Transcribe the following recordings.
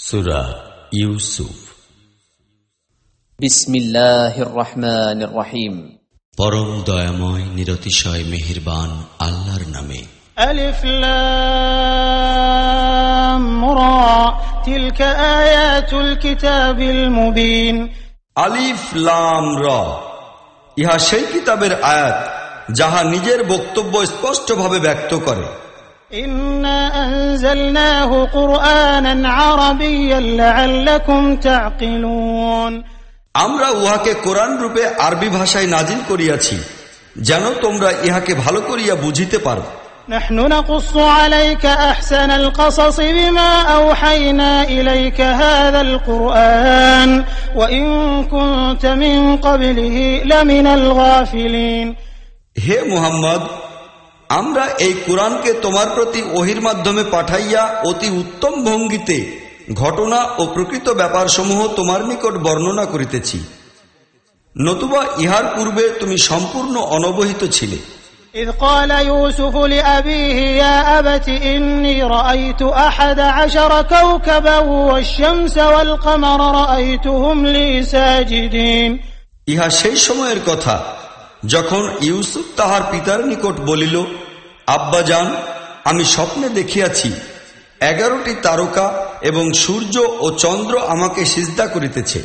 সূরা ইউসুফ। বিসমিল্লাহির রহমানির রহিম। পরম দয়াময় নিরতিশয় মেহেরবান আল্লাহর নামে। আলিফ লাম রা তিলকা আয়াতুল কিতাবিল মুবিন। আলিফ লাম রা, ইহা সেই কিতাবের আয়াত যাহা নিজের বক্তব্য স্পষ্টভাবে ব্যক্ত করে। ইন্না আনজালনাহু কুরআনান আরাবিয়্যান লাআল্লাকুম তা'কিলুন। আমরা উহাকে কোরআন রূপে আরবি ভাষায় নাজিল করিয়াছি, যেন তোমরা ইহাকে ভালো করিয়া বুঝিতে পারো। নাহনু নাকুসসু আলাইকা আহসানাল কসস বিমা আওহাইনা ইলাইকা হাযাল কুরআন ওয়া ইন কুনতা মিন ক্বাবলিহি লামিনাল গাফিলিন। হে মুহাম্মদ, আমরা এই কোরআনকে তোমার প্রতি ওহির মাধ্যমে পাঠাইয়া অতি উত্তম ভঙ্গিতে ঘটনা ও প্রকৃত ব্যাপারসমূহ তোমার নিকট বর্ণনা করিতেছি, নতুবা ইহার পূর্বে তুমি সম্পূর্ণ অনবহিত ছিলে। إذ قال يوسف لأبيه يا أبت إني رأيت 11 كوكبا والشمس والقمر رأيتهم لي ساجدين। ইহা সেই সময়ের কথা যখন ইউসুফ তাহার পিতার নিকট বলিল, আব্বাজান, আমি স্বপ্নে দেখিয়াছি 11টি তারকা এবং সূর্য ও চন্দ্র আমাকে সিজদা করিতেছে।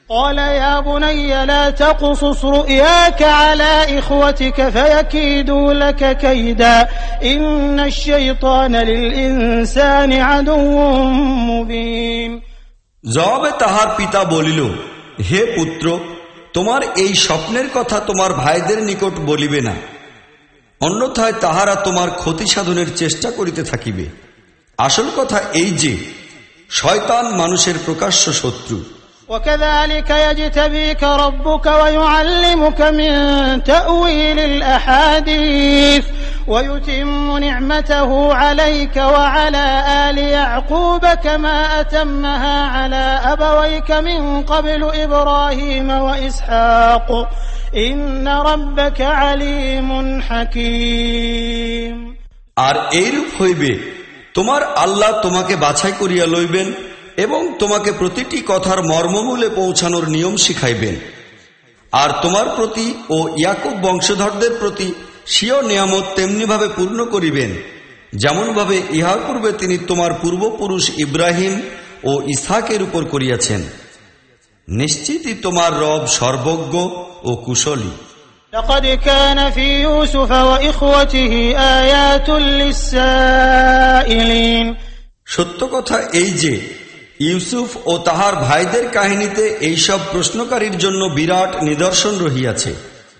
قال يا بني لا تقصص رؤياك على إخوتك فيكيدوا لك كيدا إن الشيطان للإنسان عدو مبين। জবাবে তাহার পিতা বলিল, হে পুত্র, তোমার এই স্বপ্নের কথা তোমার ভাইদের নিকট বলিবে না, অন্যথায় তাহারা তোমার ক্ষতি সাধনের চেষ্টা করিতে থাকিবে। আসল কথা এই যে শয়তান মানুষের প্রকাশ্য শত্রু। وكذلك يجتبيك ربك ويعلمك من تأويل الأحاديث ويتم نعمته عليك وعلى آل يعقوب كما أتمها على أبويك من قبل إبراهيم وإسحاق إن ربك عليم حكيم। আর এইরূপ হইবে, তোমার আল্লাহ তোমাকে বাছাই করিয়া লইবেন এবং তোমাকে প্রতিটি কথার মর্মমূলে পৌঁছানোর নিয়ম শিখাইবেন, আর তোমার প্রতি ও ইয়াকুব বংশধরদের প্রতি স্বীয় নিয়ামত তেমনিভাবে পূর্ণ করিবেন যেমনভাবে ইহার পূর্বে তিনি তোমার পূর্বপুরুষ ইব্রাহিম ও ইসহাকের উপর করিয়াছেন। নিশ্চিতই তোমার রব সর্বজ্ঞ ও কুশলী। لقد كان في يوسف وإخوته آيات للسائلين। সত্য কথা এই যে ইউসুফ ও তাহার ভাইদের কাহিনীতে এইসব প্রশ্নকারীর জন্য বিরাট নিদর্শন রহিয়াছে।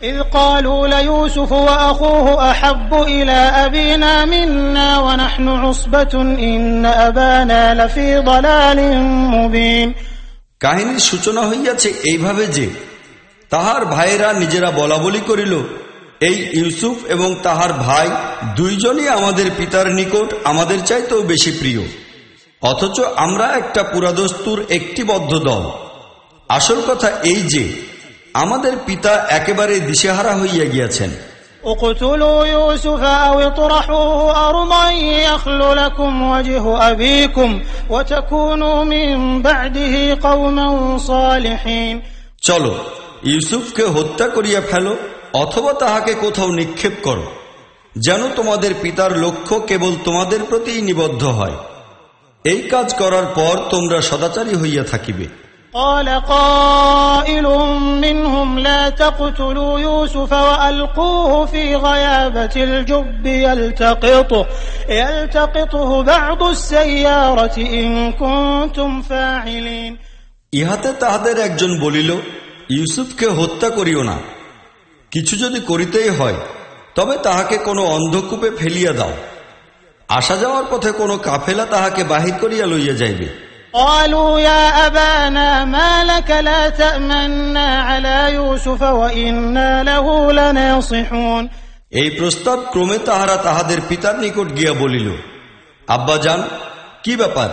إذ قالوا ليوسف وأخوه أحب إلى أبينا منا ونحن عصبة إن أبانا لفي ضلال مبين। কাহিনীর সূচনা হইয়াছে এইভাবে যে তাহার ভাইয়েরা নিজেরা বলাবলি করিল, এই ইউসুফ এবং তাহার ভাই দুইজনই আমাদের পিতার নিকট আমাদের চাইতেও বেশি প্রিয়, অথচ আমরা একটা পুরাদস্তুর একটি বদ্ধ দল। আসল কথা এই যে আমাদের পিতা একেবারে দিশেহারা হইয়া গিয়াছেন। اقتلوا يوسف أو اطرحوه أرضا يخل لكم وجه أبيكم وتكونوا من بعده قوما صالحين। চলো ইউসুফকে হত্যা করিয়া ফেলো অথবা তাহাকে কোথাও নিক্ষেপ করো, যেন তোমাদের পিতার লক্ষ্য কেবল তোমাদের প্রতিই নিবদ্ধ হয়। এই কাজ করার পর তোমরা সদাচারী হইয়া থাকিবে। قال قائل منهم لا تقتلوا يوسف وألقوه في غيابة الجب يلتقطه بعض السيارة إن كنتم فاعلين। ইহাতে তাহাদের একজন বলিল, ইউসুফকে হত্যা করিও না, কিছু যদি করিতেই হয় তবে তাহাকে কোনো অন্ধকূপে ফেলিয়া দাও, আসা যাওয়ার পথে কোনো কাফেলা তাহাকে বাহির করিয়া লইয়া যাইবে। قالوا يا أبانا ما لك لا تأمنا على يوسف وإنا له لناصحون। এই প্রস্তাব ক্রমে তাহারা তাহাদের পিতার নিকট গিয়া বলিল, আব্বাজান, কি ব্যাপার?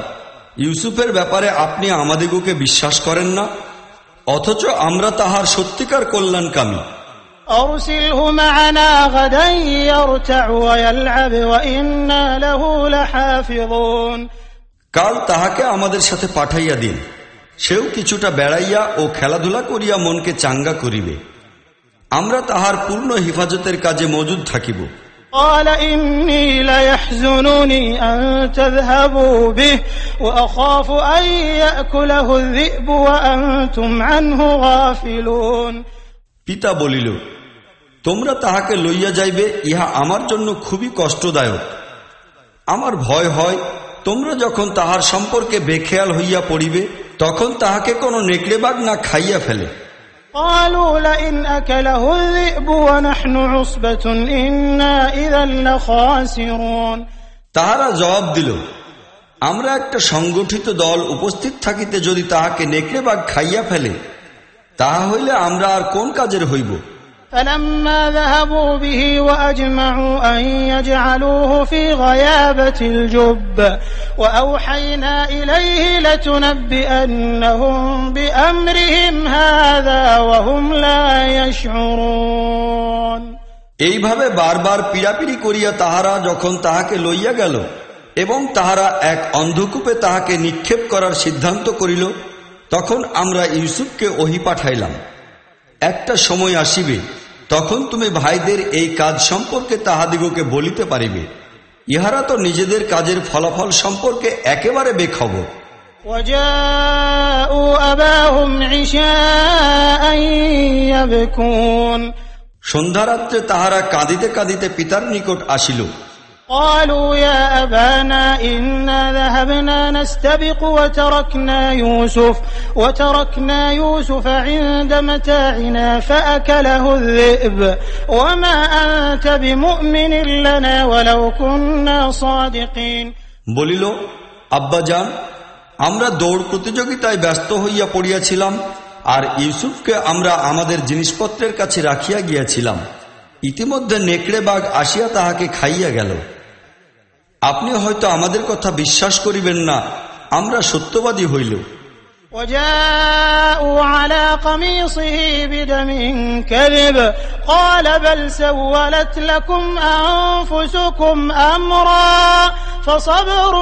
ইউসুফের ব্যাপারে আপনি আমাদিগকে বিশ্বাস করেন না, অথচ আমরা তাহার সত্যিকার কল্যাণকামী। أرسله معنا غدا يرتع ويلعب وإنا له لحافظون। কাল তাহাকে আমাদের সাথে পাঠাইয়া দিন, সেও কিছুটা বেড়াইয়া ও খেলাধুলা করিয়া মনকে চাঙ্গা করিবে। আমরা তাহার পূর্ণ হিফাজতের কাজে মজুদ থাকিব। قال إني ليحزنني أن تذهبوا به وأخاف أن يأكله الذئب وأنتم عنه غافلون। পিতা বলিল, তোমরা তাহাকে লইয়া যাইবে, ইহা আমার জন্য খুবই কষ্টদায়ক। আমার ভয় হয় তোমরা যখন তাহার সম্পর্কে বেখেয়াল হইয়া পড়িবে, তখন তাহাকে কোনো নেকড়েবাগ না খাইয়া ফেলে। قالوا لئن أكله الذئب ونحن عصبة إنا إذا لخاسرون। তাহারা জবাব দিল, আমরা একটা সংগঠিত দল উপস্থিত থাকিতে যদি তাহাকে নেকড়েবাগ খাইয়া ফেলে, তাহা হইলে আমরা আর কোন কাজের হইব। فلما ذهبوا به وأجمعوا أن يجعلوه في غيابة الجب وأوحينا إليه لتنبئنهم بأمرهم هذا وهم لا يشعرون। এইভাবে বারবার পীড়াপিড়ি করিয়া তাহারা যখন তাহাকে লইয়া গেল এবং তাহারা এক অন্ধকূপে তাহাকে নিক্ষেপ করার সিদ্ধান্ত করিল, তখন আমরা ইউসুফকে ওহী পাঠাইলাম, একটা সময় আসিবে তখন তুমি ভাইদের এই কাজ সম্পর্কে তাহাদিগকে বলিতে পারিবে। ইহারা তো নিজেদের কাজের ফলাফল সম্পর্কে একেবারে বেখবর। وجاءوا أباهم عشاء يبكون। সন্ধ্যারাত্রে তাহারা কাঁদিতে কাঁদিতে পিতার নিকট আসিল। قالوا يا أبانا إنا ذهبنا نستبق وتركنا يوسف عند متاعنا فأكله الذئب وما أنت بمؤمن لنا ولو كنا صادقين। বলিল, আব্বাজান, আমরা দৌড় প্রতিযোগিতায় ব্যস্ত হইয়া পড়িয়াছিলাম, আর ইউসুফকে আমরা আমাদের জিনিসপত্রের কাছে রাখিয়া গিয়াছিলাম। ইতিমধ্যে নেকড়েবাগ আসিয়া তাহাকে খাইয়া গেল। আপনি হয়তো আমাদের কথা বিশ্বাস করিবেন না, আমরা সত্যবাদী হইল। وجاءوا على قميصه بدم كذب قال بل سولت لكم أنفسكم أمرا فصبر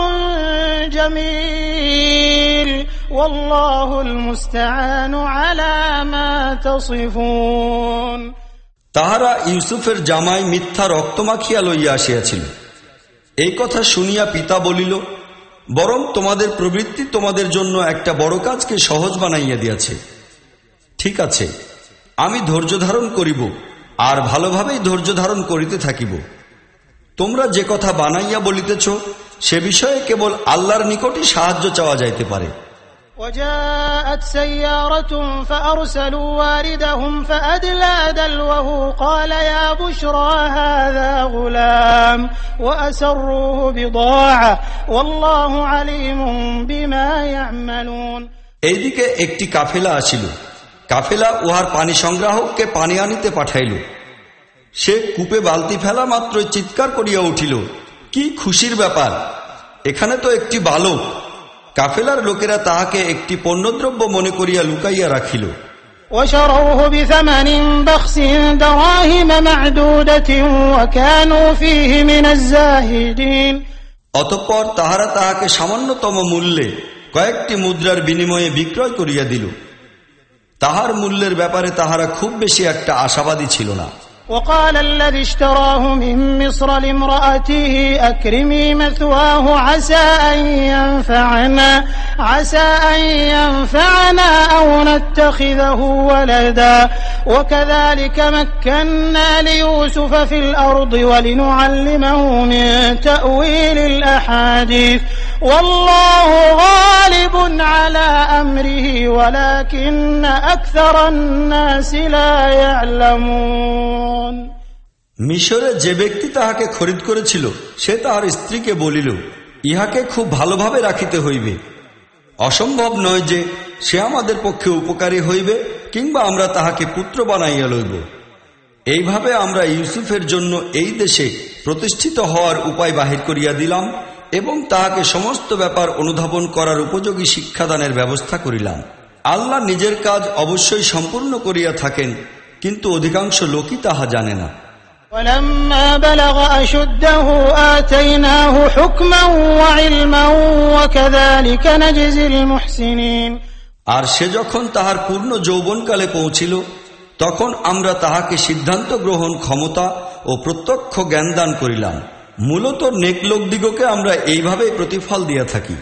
جميل والله المستعان على ما تصفون। তাহারা ইউসুফের জামাই মিথ্যা রক্ত মাখিয়া লইয়া আসিয়াছিল। এই কথা শুনিয়া পিতা বলিল, বরং তোমাদের প্রবৃত্তি তোমাদের জন্য একটা বড় কাজকে সহজ বানাইয়া দিয়াছে। ঠিক আছে, আমি ধৈর্য ধারণ করিব, আর ভালোভাবেই ধৈর্য ধারণ করিতে থাকিব। তোমরা যে কথা বানাইয়া বলিতেছ, সে বিষয়ে কেবল আল্লাহর নিকটই সাহায্য চাওয়া যাইতে পারে। وجاءت سيارة فأرسلوا واردهم فأدلى دلوه قال يا بشرى هذا غلام وأسروه بضاعة والله عليم بما يعملون। এইদিকে একটি কাফেলা আসিল। কাফেলা উহার পানি সংগ্রাহককে পানি আনিতে পাঠাইল। সে কূপে বালতি ফেলা মাত্রই চিৎকার করিয়া উঠিল, কি খুশির ব্যাপার, এখানে তো একটি বালক। কাফেলার লোকেরা তাহাকে একটি পণ্যদ্রব্য মনে করিয়া লুকাইয়া রাখিল। وشروه بثمن بخس دراهم معدودة وكانوا فيه من الزاهدين। অতঃপর তাহারা তাহাকে সামান্যতম মূল্যে কয়েকটি মুদ্রার বিনিময়ে বিক্রয় করিয়া দিল। তাহার মূল্যের ব্যাপারে তাহারা খুব বেশি একটা আশাবাদী ছিল না। وقال الذي اشتراه من مصر لامرأته أكرمي مثواه عسى أن ينفعنا أو نتخذه ولدا وكذلك مكنا ليوسف في الأرض ولنعلمه من تأويل الأحاديث والله غالب على أمره ولكن أكثر الناس لا يعلمون। মিশরে যে ব্যক্তি তাহাকে খরিদ করেছিল, সে তাহার স্ত্রীকে বলিল, ইহাকে খুব ভালোভাবে রাখিতে হইবে। অসম্ভব নয় যে সে আমাদের পক্ষে উপকারী হইবে, কিংবা আমরা তাহাকে পুত্র বানাইয়া লইব। এইভাবে আমরা ইউসুফের জন্য এই দেশে প্রতিষ্ঠিত হওয়ার উপায় বাহির করিয়া দিলাম এবং তাহাকে সমস্ত ব্যাপার অনুধাবন করার উপযোগী শিক্ষাদানের ব্যবস্থা করিলাম। আল্লাহ নিজের কাজ অবশ্যই সম্পূর্ণ করিয়া থাকেন, কিন্তু অধিকাংশ লোকই তাহা জানে না। ولما بلغ أشده آتيناه حكما وعلما وكذلك نجزي المحسنين আর সে যখন তাহার পূর্ণ যৌবনকালে পৌঁছিল তখন আমরা তাহাকে সিদ্ধান্ত গ্রহণ ক্ষমতা ও প্রত্যক্ষ জ্ঞান দান করিলাম। মূলত নেক লোকদিগকে আমরা এইভাবেই প্রতিফল দিয়া থাকি।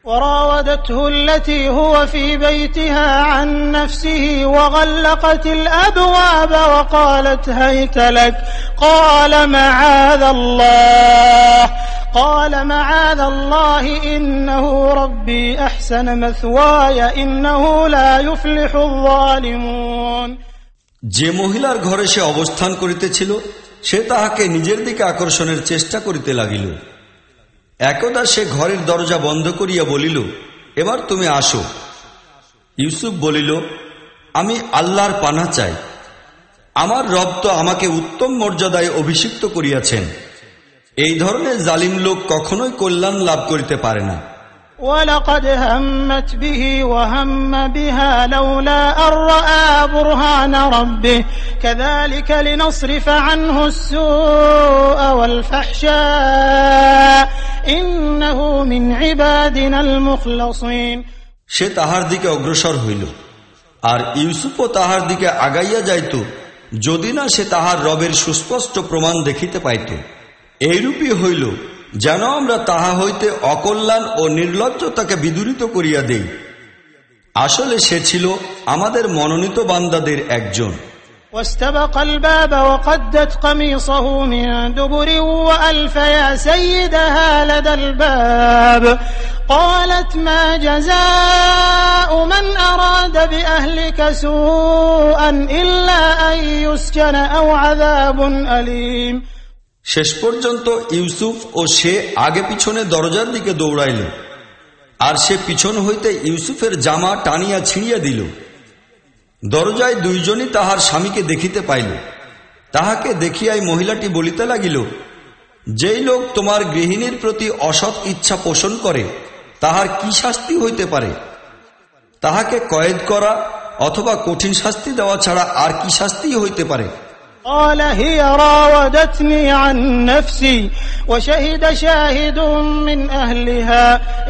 وراودته التي هو في بيتها عن نفسه وغلقت الأبواب وقالت هيت لك قال معاذ الله إنه ربي أحسن مثواي إنه لا يفلح الظالمون যে মহিলার ঘরে সে অবস্থান করিতেছিল সে তাহাকে নিজের দিকে আকর্ষণের চেষ্টা করিতে লাগিল। একদা সে ঘরের দরজা বন্ধ করিয়া বলিল, এবার তুমি আসো। ইউসুফ বলিল, আমি আল্লাহর পানাহ চাই, আমার রব তো আমাকে উত্তম মর্যাদায় অভিষিক্ত করিয়াছেন। এই ধরনের জালিম লোক কখনোই কল্যাণ লাভ করিতে পারে না। وَلَقَدْ هَمَّتْ بِهِ وَهَمَّ بِهَا لَوْلَا أَن رَّأَىٰ بُرْهَانَ رَبِّهِ كَذَٰلِكَ لِنَصْرِفَ عَنْهُ السُّوءَ وَالْفَحْشَاءَ إِنَّهُ مِنْ عِبَادِنَا الْمُخْلَصِينَ সে তাহার দিকে অগ্রসর হইল, আর ইউসুফও তাহার দিকে আগাইয়া যাইত, যদি না সে তাহার রবের সুস্পষ্ট প্রমাণ দেখিতে পাইত। এইরূপই হইল যেন আমরা তাহা হইতে অকল্যাণ ও নির্লজ্জতাকে বিদূরিত করিয়া দেই। আসলে সে ছিল আমাদের মনোনীত বান্দাদের একজন। واستبق الباب وقدت قميصه من دبر وألف يا سيدها لدى الباب قالت ما جزاء من أراد بأهلك سوءا إلا أن يسجن أو عذاب أليم শেষ পর্যন্ত ইউসুফ ও সে আগে পিছনে দরজার দিকে দৌড়াইল, আর সে পিছন হইতে ইউসুফের জামা টানিয়া ছিঁড়িয়া দিল। দরজায় দুইজনই তাহার স্বামীকে দেখিতে পাইল। তাহাকে দেখিয়াই মহিলাটি বলিতে লাগিল, যেই লোক তোমার গৃহিণীর প্রতি অসৎ ইচ্ছা পোষণ করে তাহার কি শাস্তি হইতে পারে? তাহাকে কয়েদ করা অথবা কঠিন শাস্তি দেওয়া ছাড়া আর কি শাস্তি হইতে পারে? قال هي راودتني عن نفسي وشهد شاهد من أهلها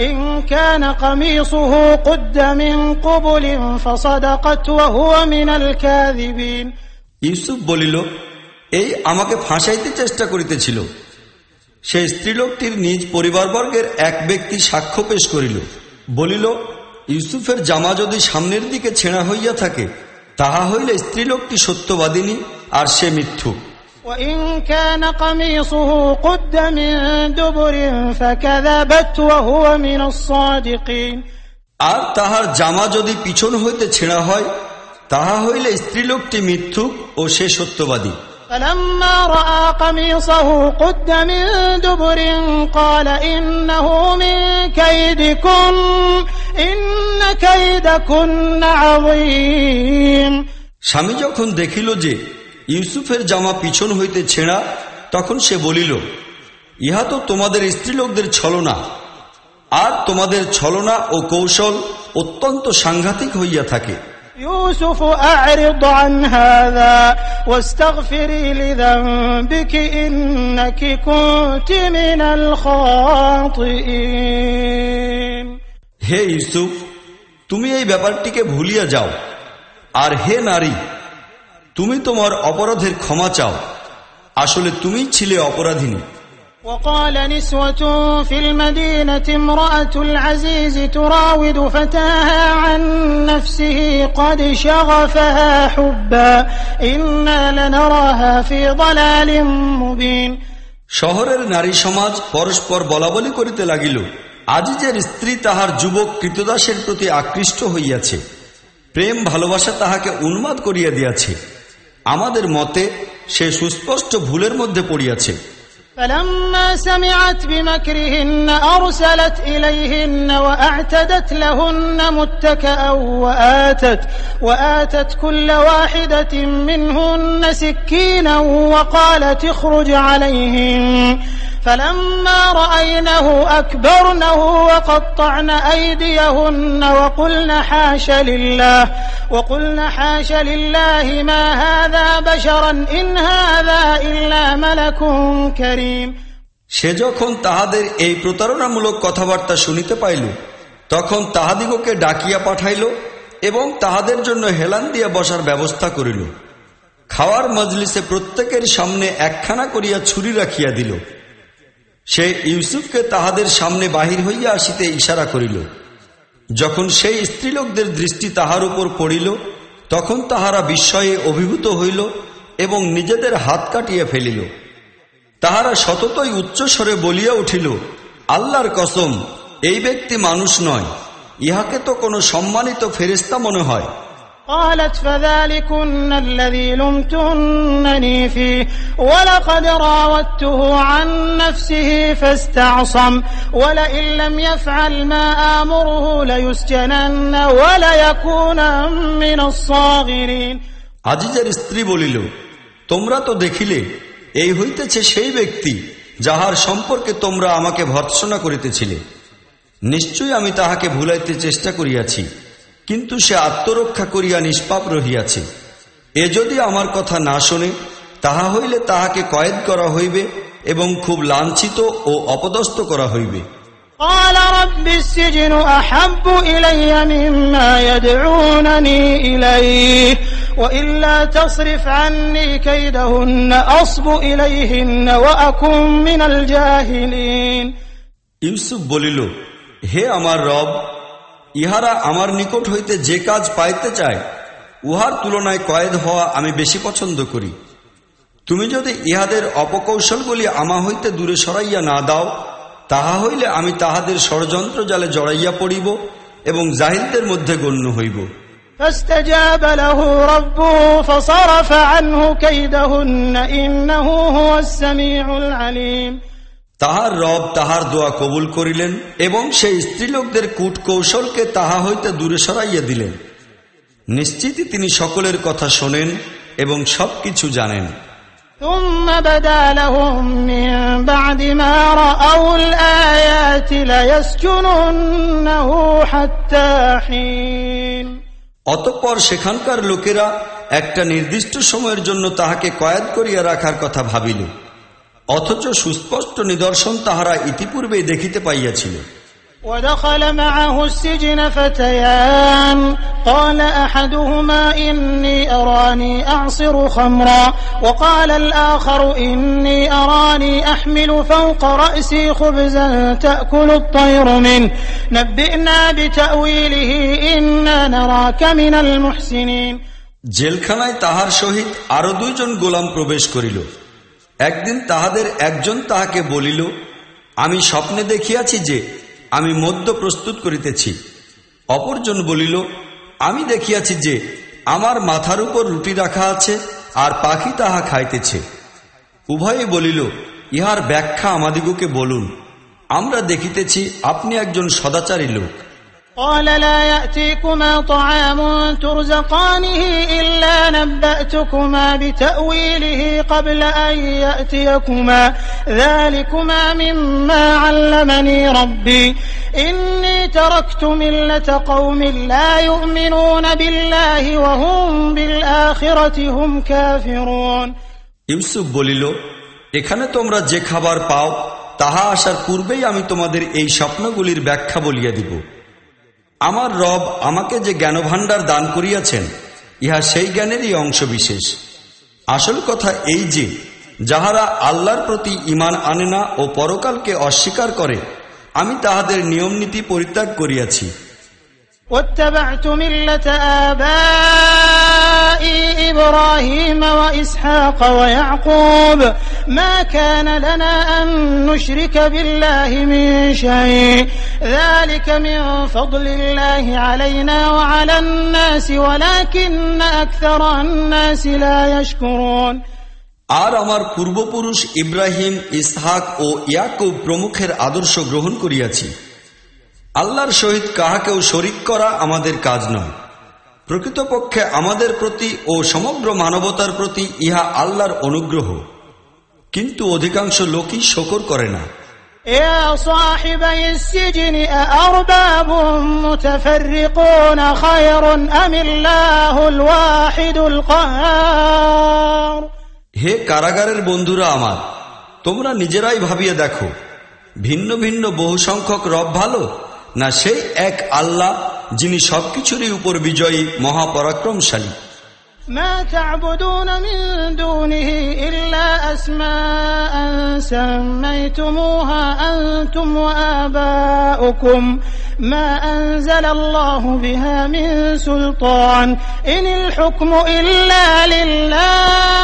إن كان قميصه قد من قبل فصدقت وهو من الكاذبين ইউসুফ বলিল, এই আমাকে ফাঁসাইতে চেষ্টা করিতেছিল। সেই স্ত্রীলোকটির নিজ পরিবারবর্গের এক ব্যক্তি সাক্ষ্য পেশ করিল, বলিল, ইউসুফের জামা যদি সামনের দিকে ছেঁড়া হইয়া থাকে তাহা হইলে স্ত্রীলোকটি সত্যবাদিনী আর সে মিথ্যুক। وإن كان قميصه قد من دبر فكذبت وهو من الصادقين আর তাহার জামা যদি পিছন হইতে ছেঁড়া হয় তাহা হইলে স্ত্রীলোকটি মিথ্যুক ও সে সত্যবাদী। فلما رأى قميصه قد من دبر قال إنه من كيدكن إن كيدكن عظيم স্বামী যখন দেখিল যে ইউসুফের জামা পিছন হইতে ছেঁড়া, তখন সে বলিল, ইহা তো তোমাদের স্ত্রীলোকদের ছলনা, আর তোমাদের ছলনা ও কৌশল অত্যন্ত সাংঘাতিক হইয়া থাকে। يوسف أعرض عن هذا واستغفري لذنبك إنك كنت من الخاطئين হে ইউসুফ, তুমি এই ব্যাপারটিকে ভুলিয়া যাও, আর হে নারী, তুমি তোমার অপরাধের ক্ষমা চাও, আসলে তুমি ছিলে অপরাধিনী। وقال نسوة في المدينة امرأة العزيز تراود فتاها عن نفسه قد شغفها حبا إنا لنراها في ضلال مبين শহরের নারী সমাজ পরস্পর বলাবলি করিতে লাগিল, আজিজের স্ত্রী তাহার যুবক কৃতদাসের প্রতি আকৃষ্ট হইয়াছে, প্রেম ভালোবাসা তাহাকে উন্মাদ করিয়া দিয়াছে, আমাদের মতে সে সুস্পষ্ট ভুলের মধ্যে পড়িয়াছে। فلما سمعت بمكرهن أرسلت إليهن وأعتدت لهن متكأ وآتت كل واحدة منهن سكينا وقالت اخرج عليهن فلما رأينه أكبرنه وقطعن أيديهن وقلن حاش لله ما هذا بشرا إن هذا إلا ملك كريم। সে যখন তাহাদের এই প্রতারণামূলক কথাবার্তা শুনিতে পাইল, তখন তাহাদিগকে ডাকিয়া পাঠাইল এবং তাহাদের জন্য হেলান দিয়া বসার ব্যবস্থা করিল। খাওয়ার মজলিসে প্রত্যেকের সামনে একখানা করিয়া ছুরি রাখিয়া দিল। সে ইউসুফকে তাহাদের সামনে বাহির হইয়া আসিতে ইশারা করিল। যখন সেই স্ত্রীলোকদের দৃষ্টি তাহার উপর পড়িল, তখন তাহারা বিস্ময়ে অভিভূত হইল এবং নিজেদের হাত কাটিয়া ফেলিল। তাহারা সততই উচ্চস্বরে বলিয়া উঠিল, আল্লাহর কসম, এই ব্যক্তি মানুষ নয়, ইহাকে তো কোনো সম্মানিত ফেরেশতা মনে হয়। قالت فذلكن الذي لمتنني فيه ولقد راودته عن نفسه فاستعصم ولئن لم يفعل ما آمره ليسجنن وليكونا من الصاغرين। আজিজের স্ত্রী বলিল, তোমরা তো দেখিলে এই হইতেছে সেই ব্যক্তি যাহার সম্পর্কে তোমরা আমাকে ভর্ৎসনা করিতেছিলে। নিশ্চয়ই আমি তাহাকে ভুলাইতে চেষ্টা করিয়াছি, কিন্তু সে আত্মরক্ষা করিয়া নিষ্পাপ রহিয়াছে। এ যদি আমার কথা না শোনে, তাহা হইলে তাহাকে কয়েদ করা হইবে এবং খুব লাঞ্ছিত ও অপদস্থ করা হইবে। قال رب السجن أحب إلي مما يدعونني إليه وإلا تصرف عني كيدهن أصب إليهن وأكن من الجاهلين। ইউসুফ বলিল, হে আমার রব, ইহারা আমার নিকট হইতে যে কাজ পাইতে চায়, উহার তুলনায় কয়েদ হওয়া আমি বেশি পছন্দ করি। তুমি যদি ইহাদের অপকৌশলগুলি আমা হইতে দূরে সরাইয়া না দাও, তাহা হইলে আমি তাহাদের ষড়যন্ত্র জালে জড়াইয়া পড়িব এবং জাহিলদের মধ্যে গণ্য হইব। فاستجاب له ربه فصرف عنه كيدهن إنه هو السميع العليم। তাহার রব তাহার দোয়া কবুল করিলেন এবং সেই স্ত্রীলোকদের কূট কৌশলকে তাহা হইতে দূরে সরাইয়া দিলেন। নিশ্চিতই তিনি সকলের কথা শোনেন এবং সবকিছু জানেন। ثم بدا لهم من بعد ما رأوا الآيات ليسجننه حتى حين। অতঃপর সেখানকার লোকেরা একটা নির্দিষ্ট সময়ের জন্য তাহাকে কয়েদ করিয়া রাখার কথা ভাবিল, অথচ সুস্পষ্ট নিদর্শন তাহারা ইতিপূর্বেই দেখিতে পাইয়াছিল। ودخل معه السجن فتيان قال أحدهما إني أراني أعصر خمرا وقال الآخر إني أراني أحمل فوق رأسي خبزا تأكل الطير منه نبئنا بتأويله إنا نراك من المحسنين। জেলখানায় তাহার সহিত আরো দুইজন গোলাম প্রবেশ করিল। একদিন তাহাদের একজন তাহাকে বলিল, আমি স্বপ্নে দেখিয়াছি যে আমি মদ্য প্রস্তুত করিতেছি। অপরজন বলিল, আমি দেখিয়াছি যে আমার মাথার উপর রুটি রাখা আছে আর পাখি তাহা খাইতেছে। উভয়ে বলিল, ইহার ব্যাখ্যা আমাদিগকে বলুন, আমরা দেখিতেছি আপনি একজন সদাচারী লোক। قال لا يأتيكما طعام ترزقانه إلا نبأتكما بتأويله قبل أن يأتيكما ذلكما مما علمني ربي إني تركت ملة قوم لا يؤمنون بالله وهم بالآخرة هم كافرون। ইউসুফ বলিল, এখানে তোমরা যে খাবার পাও তাহা আসার পূর্বেই আমি তোমাদের এই স্বপ্নগুলির ব্যাখ্যা বলিয়া দিব। আমার রব আমাকে যে জ্ঞানভাণ্ডার দান করিয়াছেন, ইহা সেই জ্ঞানেরই অংশ বিশেষ। আসল কথা এই যে যাহারা আল্লাহর প্রতি ঈমান আনে না ও পরকালকে অস্বীকার করে, আমি তাহাদের নিয়ম নীতি পরিত্যাগ করিয়াছি। واتبعت ملة آبائي إبراهيم وإسحاق ويعقوب ما كان لنا أن نشرك بالله من شيء ذلك من فضل الله علينا وعلى الناس ولكن أكثر الناس لا يشكرون। আর আমার পূর্বপুরুষ ইব্রাহিম, ইসহাক ও ইয়াকুব প্রমুখের আদর্শ গ্রহণ করিয়াছি। আল্লাহর সহিত কাহাকেও শরিক করা আমাদের কাজ নয়। প্রকৃতপক্ষে আমাদের প্রতি ও সমগ্র মানবতার প্রতি ইহা আল্লাহর অনুগ্রহ, কিন্তু অধিকাংশ লোকই শকর করে না। يا صاحبي السجن أأرباب متفرقون خير أم الله الواحد القهار। হে কারাগারের বন্ধুরা আমার, তোমরা নিজেরাই ভাবিয়ে দেখো, ভিন্ন ভিন্ন বহু সংখ্যক রব ভালো, না সেই এক আল্লাহ যিনি সবকিছুরই উপর বিজয়ী, মহাপরাক্রমশালী। ما تعبدون من دونه إلا أسماء سميتموها أنتم وآباؤكم ما أنزل الله بها من سلطان إن الحكم إلا لله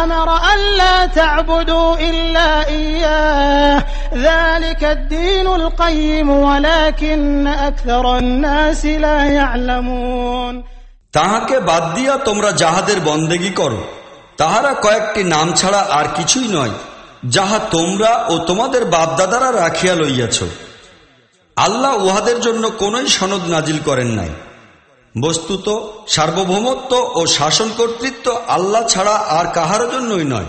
أمر ألا تعبدوا إلا إياه ذلك الدين القيم ولكن أكثر الناس لا يعلمون। তাহাকে বাদ দিয়া তোমরা যাহাদের বন্দেগী করো, তাহারা কয়েকটি নাম ছাড়া আর কিছুই নয়, যাহা তোমরা ও তোমাদের বাপদাদারা রাখিয়া লইয়াছ। আল্লাহ উহাদের জন্য কোনই সনদ নাজিল করেন নাই। বস্তুত সার্বভৌমত্ব ও শাসন কর্তৃত্ব আল্লাহ ছাড়া আর কাহার জন্যই নয়।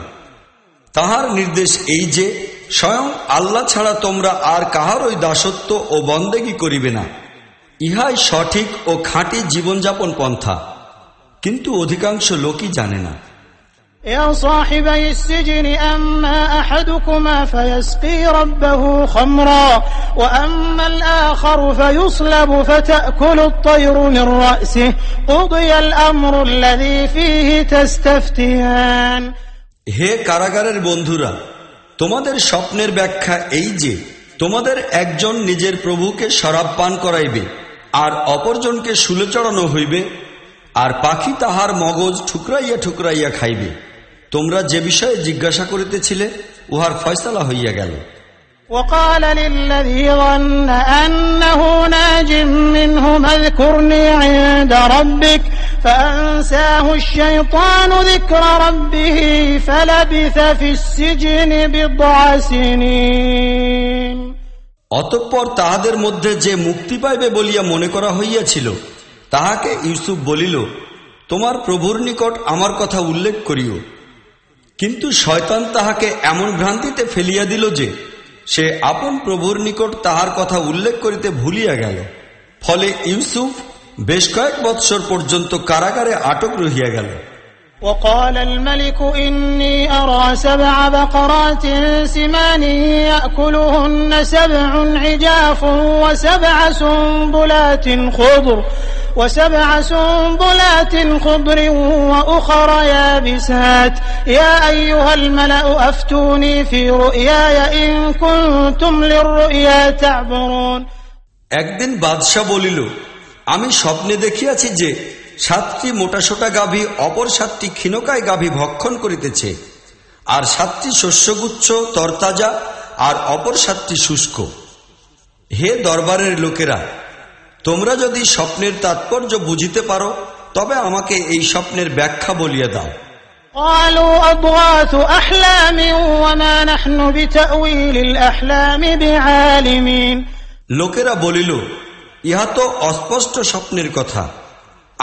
তাহার নির্দেশ এই যে স্বয়ং আল্লাহ ছাড়া তোমরা আর কাহারই দাসত্ব ও বন্দেগী করিবে না। ইহাই সঠিক ও খাঁটি জীবনযাপন পন্থা, কিন্তু অধিকাংশ লোকই জানে না। يا صاحبي السجن أما أحدكما فيسقي ربه خمرا وأما الآخر فيصلب فتأكل الطير من رأسه قضي الأمر الذي فيه تستفتيان। হে কারাগারের বন্ধুরা, তোমাদের স্বপ্নের ব্যাখ্যা এই যে তোমাদের একজন নিজের প্রভুকে শরাব পান করাইবে, আর অপরজনকে শুলে চড়ানো হইবে, আর পাখি তাহার মগজ ঠুকরাইয়া ঠুকরাইয়া খাইবে। তোমরা যে বিষয়ে জিজ্ঞাসা করিতেছিলে উহার ফয়সালা হইয়া গেল। وقال للذي ظن أنه ناج منهما اذكرني عند ربك فأنساه الشيطان ذكر ربه فلبث في السجن بضع سنين। অতঃপর তাহাদের মধ্যে যে মুক্তি পাইবে বলিয়া মনে করা হইয়াছিল, তাহাকে ইউসুফ বলিল, তোমার প্রভুর নিকট আমার কথা উল্লেখ করিও। কিন্তু শয়তান তাহাকে এমন ভ্রান্তিতে ফেলিয়া দিল যে সে আপন প্রভুর নিকট তাহার কথা উল্লেখ করিতে ভুলিয়া গেল। ফলে ইউসুফ বেশ কয়েক বৎসর পর্যন্ত কারাগারে আটক রহিয়া গেল। وقال الملك إني أرى 7 بقرات سمان يأكلهن 7 عجاف وسبع سنبلات خضر وأخر يابسات يا أيها الملأ أفتوني في رؤياي إن كنتم للرؤيا تعبرون। একদিন বাদশা বলিল, আমি স্বপ্নে দেখিয়াছি যে 7টি মোটাসোটা গাভী অপর 7টি ক্ষীণকায় গাভী ভক্ষণ করিতেছে, আর 7টি শস্যগুচ্ছ তরতাজা, আর অপর 7টি শুষ্ক। হে দরবারের লোকেরা, তোমরা যদি স্বপ্নের তাৎপর্য বুঝিতে পারো তবে আমাকে এই স্বপ্নের ব্যাখ্যা বলিয়া দাও। قالوا أضغاث أحلام وما نحن بتأويل الأحلام بعالمين। লোকেরা বলিল, ইহা তো অস্পষ্ট স্বপ্নের কথা,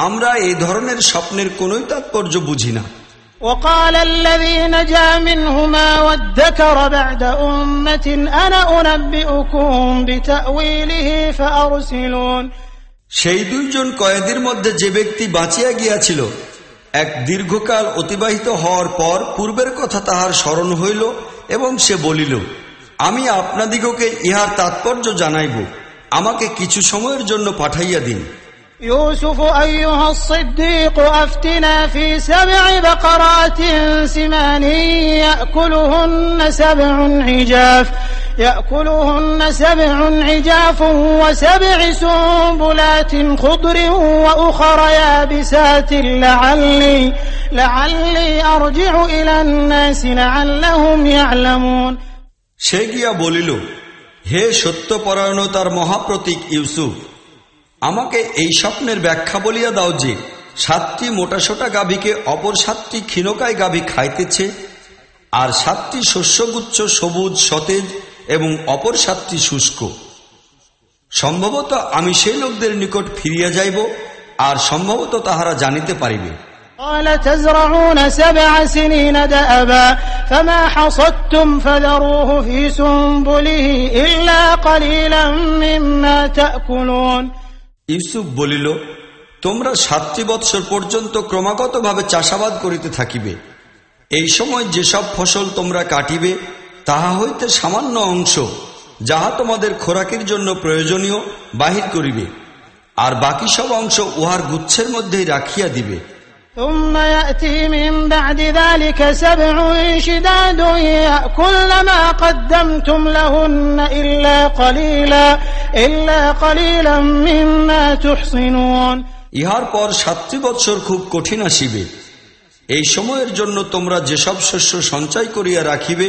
আমরা এই ধরনের স্বপ্নের কোনই তাৎপর্য বুঝি না। وقال الذي نجا منهما وادكر بعد أمة أنا أنبئكم بتأويله فأرسلون। সেই দুইজন কয়েদির মধ্যে যে ব্যক্তি বাঁচিয়া গিয়াছিল, এক দীর্ঘকাল অতিবাহিত হওয়ার পর পূর্বের কথা তাহার স্মরণ হইল এবং সে বলিল, আমি আপনাদিগকে ইহার তাৎপর্য জানাইব, আমাকে কিছু সময়ের জন্য পাঠাইয়া দিন। يوسف أيها الصديق أفتنا في 7 بقرات سمان يأكلهن 7 عجاف و7 سنبلات خضر وأخر يابسات لعلي أرجع إلى الناس لعلهم يعلمون। সে গিয়া বলিল, হে সত্যপরায়ণতার মহাপ্রতীক ইউসুফ, আমাকে এই স্বপ্নের ব্যাখ্যা বলিয়া দাও যে 7টি মোটাসোটা গাভীকে অপর 7টি ক্ষীণকায় গাভী খাইতেছে, আর 7টি শস্যগুচ্ছ সবুজ সতেজ এবং অপর 7টি শুষ্ক। সম্ভবত আমি সেই লোকদের নিকট ফিরিয়া যাইব, আর সম্ভবত তাহারা জানিতে পারিবে। قال تزرعون 7 سنين دأبا فما حصدتم فذروه في سنبله إلا قليلا مما تأكلون ইউসুফ বলিল, তোমরা 7টি বৎসর পর্যন্ত ক্রমাগতভাবে চাষাবাদ করিতে থাকিবে। এই সময় যেসব ফসল তোমরা কাটিবে তাহা হইতে সামান্য অংশ, যাহা তোমাদের খোরাকের জন্য প্রয়োজনীয়, বাহির করিবে, আর বাকি সব অংশ উহার গুচ্ছের মধ্যেই রাখিয়া দিবে। ثم يأتي من بعد ذلك 7 شداد يأكلن ما قدمتم لهن إلا قليلا مما تحصنون ইহার পর 7টি বৎসর খুব কঠিন আসিবে। এই সময়ের জন্য তোমরা যেসব শস্য সঞ্চয় করিয়া রাখিবে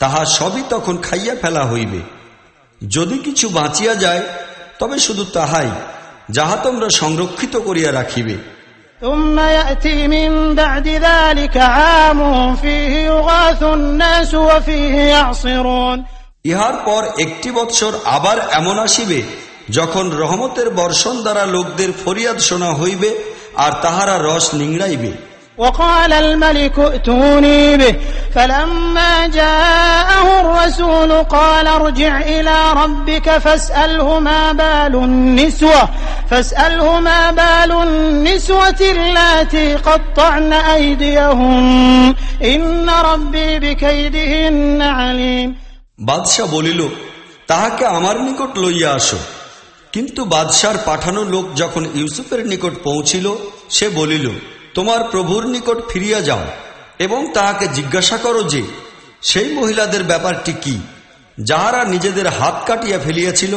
তাহা সবই তখন খাইয়া ফেলা হইবে। যদি কিছু বাঁচিয়া যায় তবে শুধু তাহাই, যাহা তোমরা সংরক্ষিত করিয়া রাখিবে। ثم يأتي من بعد ذلك عام فيه يغاث الناس وفيه يعصرون ইহার পর 1টি বৎসর আবার এমন আসিবে যখন রহমতের বর্ষণ দ্বারা লোকদের ফরিয়াদ শোনা হইবে আর তাহারা রস নিংড়াইবে। وقال الملك ائتوني به فلما جاءه الرسول قال ارجع إلى ربك فاسأله ما بال النسوة اللاتي قطعن أيديهم إن ربي بكيدهن عليم বাদশা বলিল, তাহাকে আমার নিকট লইয়া আসো। কিন্তু বাদশার পাঠানো লোক যখন ইউসুফের নিকট পৌঁছিল, সে বলিল, তোমার প্রভুর নিকট ফিরিয়া যাও এবং তাহাকে জিজ্ঞাসা করো যে সেই মহিলাদের ব্যাপারটি কি, যাহারা নিজেদের হাত কাটিয়া ফেলিয়াছিল।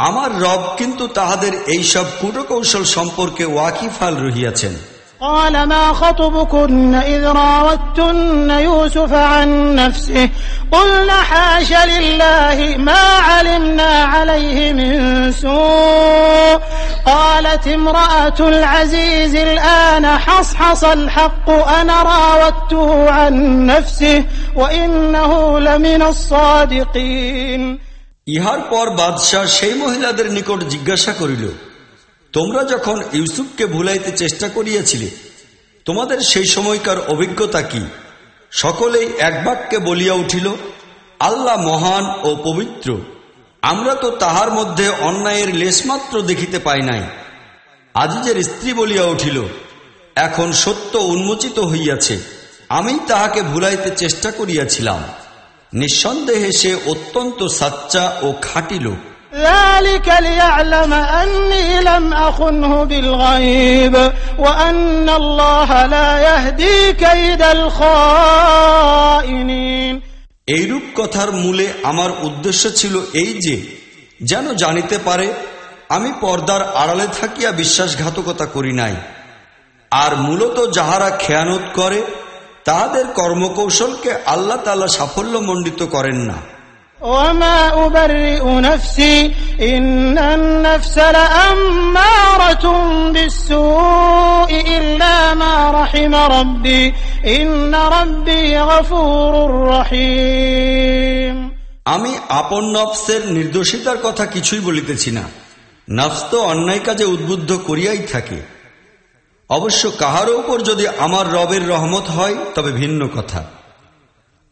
আমার রব কিন্তু তাহাদের এইসব কূটকৌশল সম্পর্কে ওয়াকিফাল রহিয়াছেন। قال ما خطبكن إذ راوتن يوسف عن نفسه قلنا حاش لله ما علمنا عليه من سوء قالت امرأة العزيز الآن حصحص الحق أنا راودته عن نفسه وإنه لمن الصادقين ইহার পর বাদশাহ সেই মহিলাদের নিকট জিজ্ঞাসা করিল, তোমরা যখন ইউসুফকে ভুলাইতে চেষ্টা করিয়াছিলে তোমাদের সেই সময়কার অভিজ্ঞতা কি? সকলেই এক বাক্যে বলিয়া উঠিল, আল্লাহ মহান ও পবিত্র, আমরা তো তাহার মধ্যে অন্যায়ের লেশমাত্র দেখিতে পাই নাই। আজিজের স্ত্রী বলিয়া উঠিল, এখন সত্য উন্মোচিত হইয়াছে, আমি তাহাকে ভুলাইতে চেষ্টা করিয়াছিলাম। নিঃসন্দেহে সে অত্যন্ত সাচ্চা ও খাঁটি লোক। ذلك ليعلم أني لم أخنه بالغيب وأن الله لا يهدي كيد الخائنين এইরূপ কথার মূলে আমার উদ্দেশ্য ছিল এই যে যেন জানিতে পারে আমি পর্দার আড়ালে থাকিয়া বিশ্বাসঘাতকতা করি নাই, আর মূলত যাহারা খেয়ানত করে তাহাদের কর্মকৌশলকে আল্লাহ তাআলা সাফল্যমণ্ডিত করেন না। وما أبرئ نفسي إن النفس لأمارة بالسوء إلا ما رحم ربي إن ربي غفور رحيم আমি আপন নফসের নির্দোষিতার কথা কিছুই বলিতেছি না। নফস তো অন্যায় কাজে উদ্বুদ্ধ করিয়াই থাকে। অবশ্য কাহারও উপর যদি আমার রবের রহমত হয় তবে ভিন্ন কথা।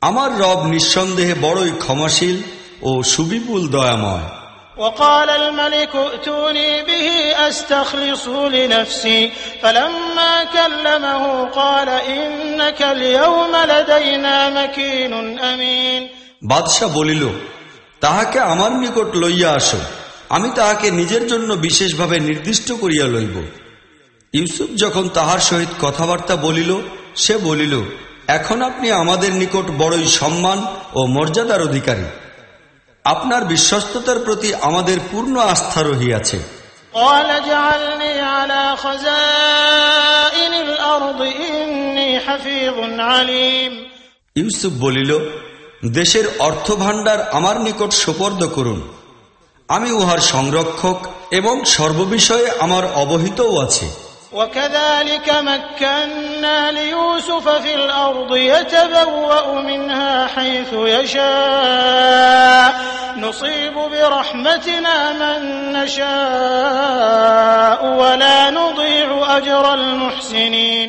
আমার রব নিঃসন্দেহে বড়ই ক্ষমাশীল ও সুবিপুল দয়াময়। وقال الملك ائتوني به أستخلصه لنفسي فلما كلمه قال إنك اليوم لدينا مكين أمين বাদশা বলিল, তাহাকে আমার নিকট লইয়া আসো, আমি তাহাকে নিজের জন্য বিশেষভাবে নির্দিষ্ট করিয়া লইব। ইউসুফ যখন তাহার সহিত কথাবার্তা বলিল, সে বলিল, এখন আপনি আমাদের নিকট বড়ই সম্মান ও মর্যাদার অধিকারী। আপনার বিশ্বস্ততার প্রতি আমাদের পূর্ণ আস্থা রহিয়াছে। قال اجعلني على خزائن الأرض إني حفيظ عليم ইউসুফ বলিল, দেশের অর্থভাণ্ডার আমার নিকট সোপর্দ করুন, আমি উহার সংরক্ষক এবং সর্ববিষয়ে আমার অবহিতও আছে। وكذلك مكنا ليوسف في الأرض يتبوأ منها حيث يشاء نصيب برحمتنا من نشاء ولا نضيع أجر المحسنين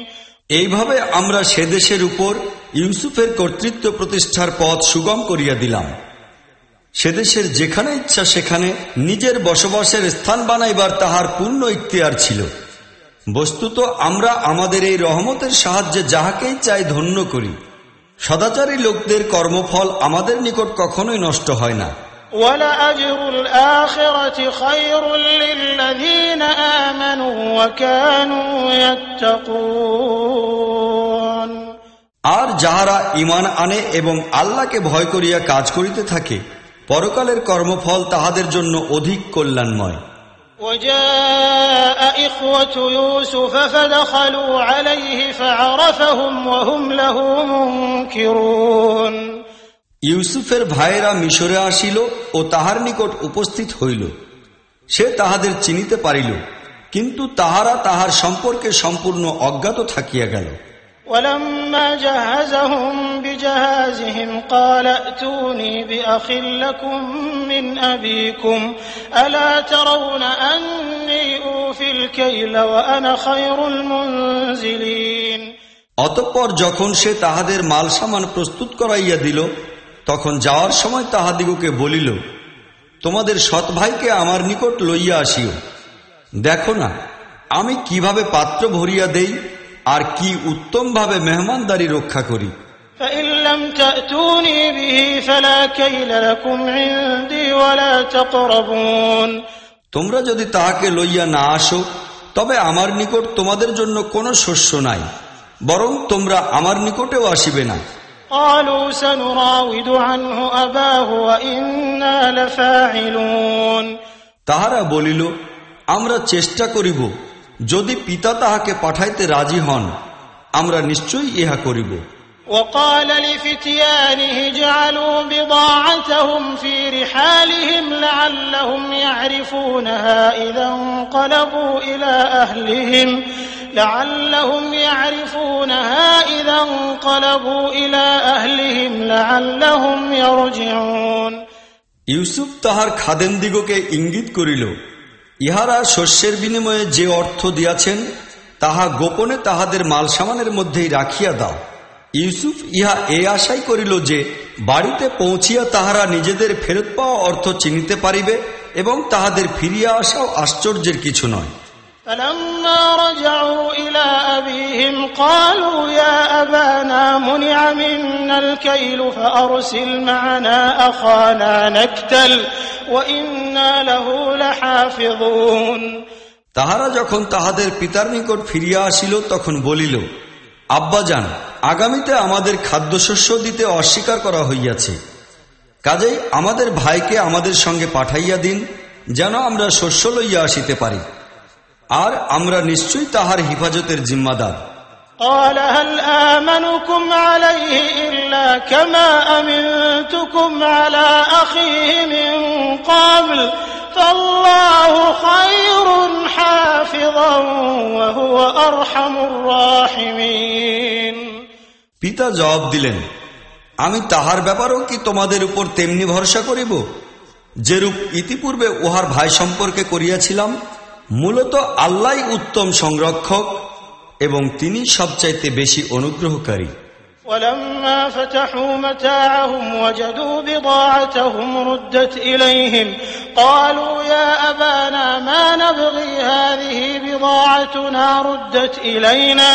এইভাবে আমরা সে দেশের উপর ইউসুফের কর্তৃত্ব প্রতিষ্ঠার পথ সুগম করিয়া দিলাম। সে দেশের যেখানে ইচ্ছা সেখানে নিজের বসবাসের স্থান বানাইবার তাহার পূর্ণ ইখতিয়ার ছিল। বস্তুত আমরা আমাদের এই রহমতের সাহায্যে যাহাকেই চাই ধন্য করি। সদাচারী লোকদের কর্মফল আমাদের নিকট কখনোই নষ্ট হয় না। وَلَأَجْرُ الْآخِرَةِ خَيْرٌ لِّلَّذِينَ آمَنُوا وَكَانُوا يَتَّقُونَ আর যাহারা ঈমান আনে এবং আল্লাহকে ভয় করিয়া কাজ করিতে থাকে, পরকালের কর্মফল তাহাদের জন্য অধিক কল্যাণময়। وجاء إخوة يوسف فدخلوا عليه فعرفهم وهم له منكرون ইউসুফের ভাইয়েরা মিশরে আসিল ও তাহার নিকট উপস্থিত হইল। সে তাহাদের চিনিতে পারিল, কিন্তু তাহারা তাহার সম্পর্কে সম্পূর্ণ অজ্ঞাত থাকিয়া গেল। ولما جهزهم بجهازهم قال ائتوني بأخ لكم من أبيكم ألا ترون أني أوفي الكيل وأنا خير المنزلين অতঃপর যখন সে তাহাদের মাল সামান প্রস্তুত করাইয়া দিল, তখন যাওয়ার সময় তাহাদিগকে বলিল, তোমাদের সৎ ভাইকে আমার নিকট লইয়া আসিও। দেখো না আমি কিভাবে পাত্র ভরিয়া দেই আর কি উত্তম ভাবে মেহমানদারি রক্ষা করি। فإن لم تأتوني به فلا كيل لكم عندي ولا تقربون তোমরা যদি তাহাকে লইয়া না আসো, তবে আমার নিকট তোমাদের জন্য কোনো শস্য নাই, বরং তোমরা আমার নিকটেও আসিবে না। قالوا سنراود عنه أباه وإنا لفاعلون তাহারা বলিল, আমরা চেষ্টা করিব, যদি পিতা তাহাকে পাঠাইতে রাজি হন আমরা নিশ্চয়ই ইহা করিব। وقال لفتيانه اجعلوا بضاعتهم في رحالهم لعلهم يعرفونها إذا انقلبوا إلى أهلهم لعلهم يرجعون ইউসুফ তাহার খাদেমদিগকে ইঙ্গিত করিল, ইহারা শস্যের বিনিময়ে যে অর্থ দিয়াছেন তাহা গোপনে তাহাদের মাল সামানের মধ্যেই রাখিয়া দাও। ইউসুফ ইহা এই আশাই করিল যে বাড়িতে পৌঁছিয়া তাহারা নিজেদের ফেরত পাওয়া অর্থ চিনিতে পারিবে এবং তাহাদের ফিরিয়া আসাও আশ্চর্যের কিছু নয়। فلما رجعوا إلى أبيهم قالوا يا أبانا منع منا الكيل فأرسل معنا أخانا نكتل وإنا له لحافظون তাহারা যখন তাহাদের পিতার নিকট ফিরিয়া আসিল তখন বলিল, আব্বাজান, আগামীতে আমাদের খাদ্যশস্য দিতে অস্বীকার করা হইয়াছে, কাজেই আমাদের ভাইকে আমাদের সঙ্গে পাঠাইয়া দিন, যেন আমরা শস্য লইয়া আসিতে পারি, আর আমরা নিশ্চয়ই তাহার হিফাজতের জিম্মাদার। قال هل آمنكم عليه إلا كما أمنتكم على أخيه من قبل فالله خير حافظا وهو أرحم الراحمين পিতা জবাব দিলেন, আমি তাহার ব্যাপারেও কি তোমাদের উপর তেমনি ভরসা করিব যেরূপ ইতিপূর্বে উহার ভাই সম্পর্কে করিয়াছিলাম। মূলত আল্লাহই উত্তম সংরক্ষক এবং তিনি সবচাইতে বেশি অনুগ্রহকারী। ولما فتحوا متاعهم وجدوا بضاعتهم ردت إليهم قالوا يا أبانا ما نبغي هذه بضاعتنا ردت إلينا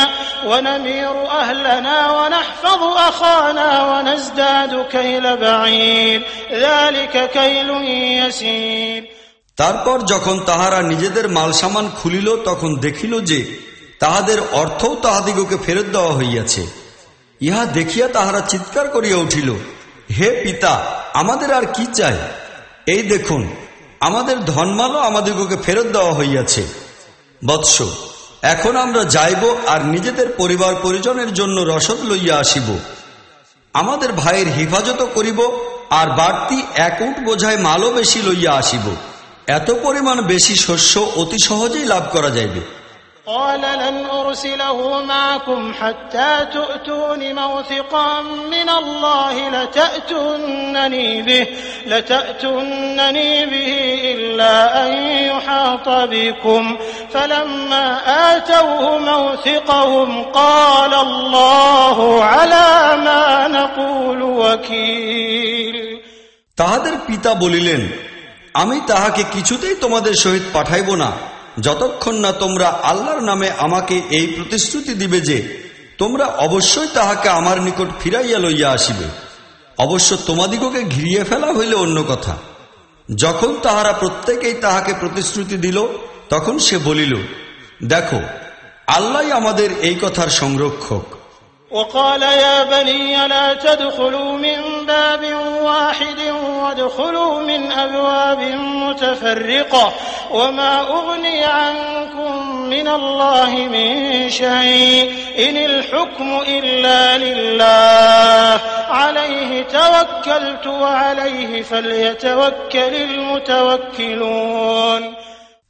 ونمير أهلنا ونحفظ أخانا ونزداد كيل بعير ذلك كيل يسير তারপর যখন তাহারা নিজেদের মাল সামান খুলিল তখন দেখিল যে তাহাদের অর্থও তাহাদিগকে ফেরত দেওয়া হইয়াছে। ইহা দেখিয়া তাহারা চিৎকার করিয়া উঠিল, হে পিতা, আমাদের আর কি চাই? এই দেখুন, আমাদের ধনমালও আমাদিগকে ফেরত দেওয়া হইয়াছে। বৎস, এখন আমরা যাইব আর নিজেদের পরিবার পরিজনের জন্য রসদ লইয়া আসিব, আমাদের ভাইয়ের হিফাজত করিব, আর বাড়তি 1 উট বোঝায় মালও বেশি লইয়া আসিব। এত পরিমাণ বেশি শস্য অতি সহজেই লাভ করা যাইবে। قال لن أرسله معكم حتى تؤتون موثقا من الله لتأتونني به إلا أن يحاط بكم فلما آتوه موثقهم قال الله على ما نقول وكيل তাহাদের পিতা বলিলেন, আমি তাহাকে কিছুতেই তোমাদের সহিত পাঠাইব না যতক্ষণ না তোমরা আল্লাহর নামে আমাকে এই প্রতিশ্রুতি দিবে যে তোমরা অবশ্যই তাহাকে আমার নিকট ফিরাইয়া লইয়া আসিবে। অবশ্য তোমাদিগকে ঘিরিয়ে ফেলা হইলে অন্য কথা। যখন তাহারা প্রত্যেকেই তাহাকে প্রতিশ্রুতি দিল, তখন সে বলিল, দেখো, আল্লাহই আমাদের এই কথার সংরক্ষক। وقال يا بني لا تدخلوا من باب واحد وادخلوا من أبواب متفرقة وما أغني عنكم من الله من شيء إن الحكم إلا لله عليه توكلت وعليه فليتوكل المتوكلون।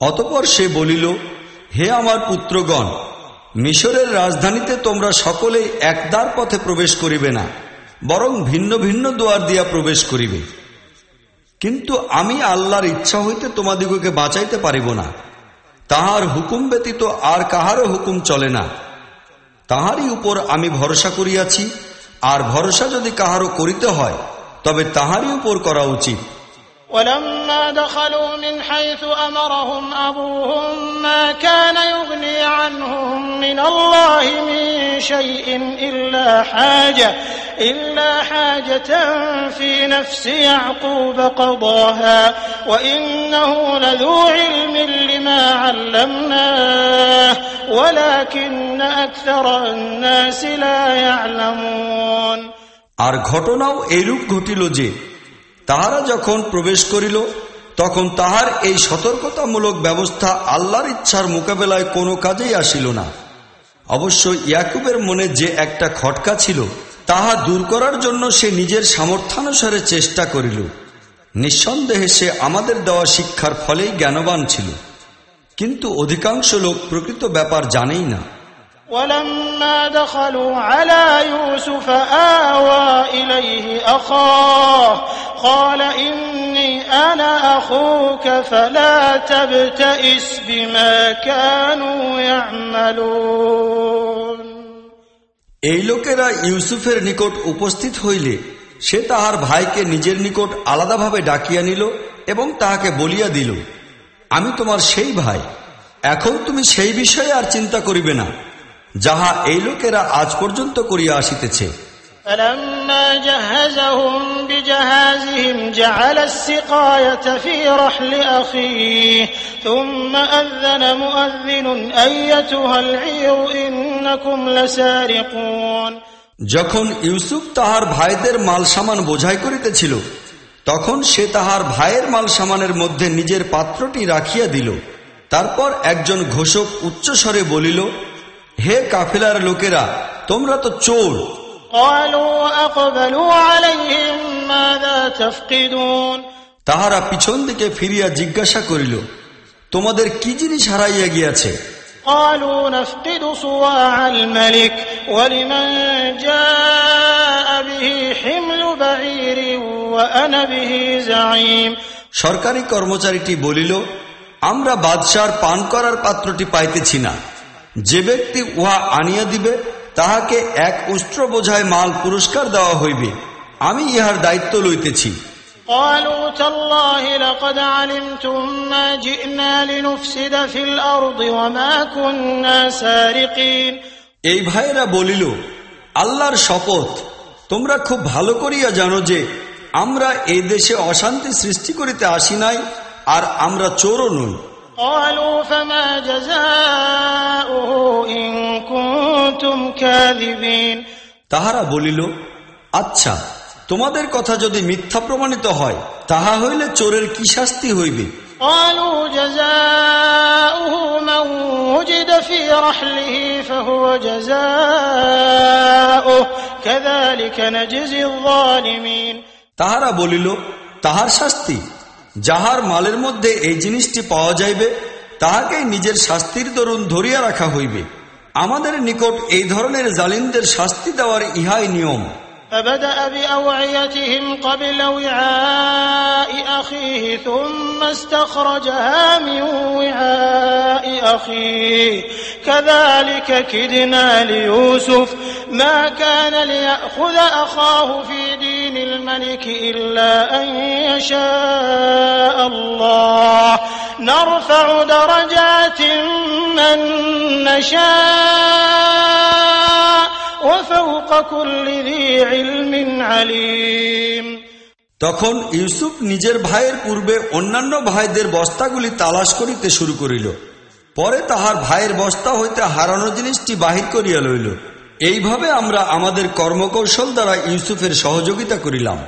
অতঃপর সে বলিল, হে আমার পুত্রগণ, মিশরের রাজধানীতে তোমরা সকলেই এক দ্বার পথে প্রবেশ করিবে না, বরং ভিন্ন ভিন্ন দুয়ার দিয়া প্রবেশ করিবে। কিন্তু আমি আল্লাহর ইচ্ছা হইতে তোমাদিগকে বাঁচাইতে পারিব না। তাহার হুকুম ব্যতীত আর কাহারও হুকুম চলে না। তাহারই উপর আমি ভরসা করিয়াছি, আর ভরসা যদি কাহারও করিতে হয় তবে তাহারই উপর করা উচিত। ولما دخلوا من حيث أمرهم أبوهم ما كان يغني عنهم من الله من شيء إلا حاجة في نفس يعقوب قضاها وإنه لذو علم لما علمناه ولكن أكثر الناس لا يعلمون। আর ঘটনাও এইরূপ ঘটিল যে তাহারা যখন প্রবেশ করিল তখন তাহার এই সতর্কতামূলক ব্যবস্থা আল্লাহর ইচ্ছার মোকাবেলায় কোনো কাজেই আসিল না। অবশ্য ইয়াকুবের মনে যে একটা খটকা ছিল তাহা দূর করার জন্য সে নিজের সামর্থ্যানুসারে চেষ্টা করিল। নিঃসন্দেহে সে আমাদের দেওয়া শিক্ষার ফলেই জ্ঞানবান ছিল, কিন্তু অধিকাংশ লোক প্রকৃত ব্যাপার জানেই না। ولما دخلوا على يوسف آوى إليه أخاه قال إني أنا أخوك فلا تبتئس بما كانوا يعملون। এই লোকেরা ইউসুফের নিকট উপস্থিত হইলে সে তাহার ভাইকে নিজের নিকট আলাদাভাবে ডাকিয়া নিল এবং তাহাকে বলিয়া দিল, আমি তোমার সেই ভাই, এখন তুমি সেই বিষয়ে আর চিন্তা করিবে না যাহা এই লোকেরা আজ পর্যন্ত করিয়া আসিতেছে। فلما جهزهم بجهازهم جعل السقاية في رحل أخيه ثم أذن مؤذن أيتها العير إنكم لسارقون। যখন ইউসুফ তাহার ভাইদের মাল সামান বোঝাই করিতেছিল তখন সে তাহার ভাইয়ের মাল সামানের মধ্যে নিজের পাত্রটি রাখিয়া দিল। তারপর একজন ঘোষক উচ্চস্বরে বলিল, হে কাফেলার লোকেরা, তোমরা তো চোর। তাহারা পিছন দিকে ফিরিয়া জিজ্ঞাসা করিল, তোমাদের কি জিনিস হারাইয়া গিয়াছে? সরকারি কর্মচারীটি বলিল, আমরা বাদশার পান করার পাত্রটি পাইতেছি না। যে ব্যক্তি উহা আনিয়া দিবে তাহাকে এক উষ্ট্র বোঝায় মাল পুরস্কার দেওয়া হইবে। আমি ইহার দায়িত্ব লইতেছি। এই ভাইয়েরা বলিল, আল্লাহর শপথ, তোমরা খুব ভালো করিয়া জানো যে আমরা এই দেশে অশান্তি সৃষ্টি করিতে আসি নাই, আর আমরা চোরও নই। তাহারা বলিল, আচ্ছা, তোমাদের কথা যদি মিথ্যা প্রমাণিত হয় তাহা হইলে চোরের কি শাস্তি হইবে? তাহারা বলিল, তাহার শাস্তি যাহার মালের মধ্যে এই জিনিসটি পাওয়া যাইবে তাহাকেই নিজের শাস্তির দরুন ধরিয়া রাখা হইবে। আমাদের নিকট এই ধরনের জালিমদের শাস্তি দেওয়ার ইহাই নিয়ম। فبدأ بأوعيتهم قبل وعاء أخيه ثم استخرجها من وعاء أخيه كذلك كدنا ليوسف ما كان ليأخذ أخاه في دين الملك إلا أن يشاء الله نرفع درجات من نشاء وفوق كل ذي علم عليم। তখন ইউসুফ নিজের ভাইয়ের পূর্বে অন্যান্য ভাইদের বস্তাগুলি তালাশ করিতে শুরু করিল। পরে তাহার ভাইয়ের বস্তা হইতে হারানো জিনিসটি বাহির করিয়া লইল। এইভাবে আমরা আমাদের কর্মকৌশল দ্বারা ইউসুফের সহযোগিতা করিলাম।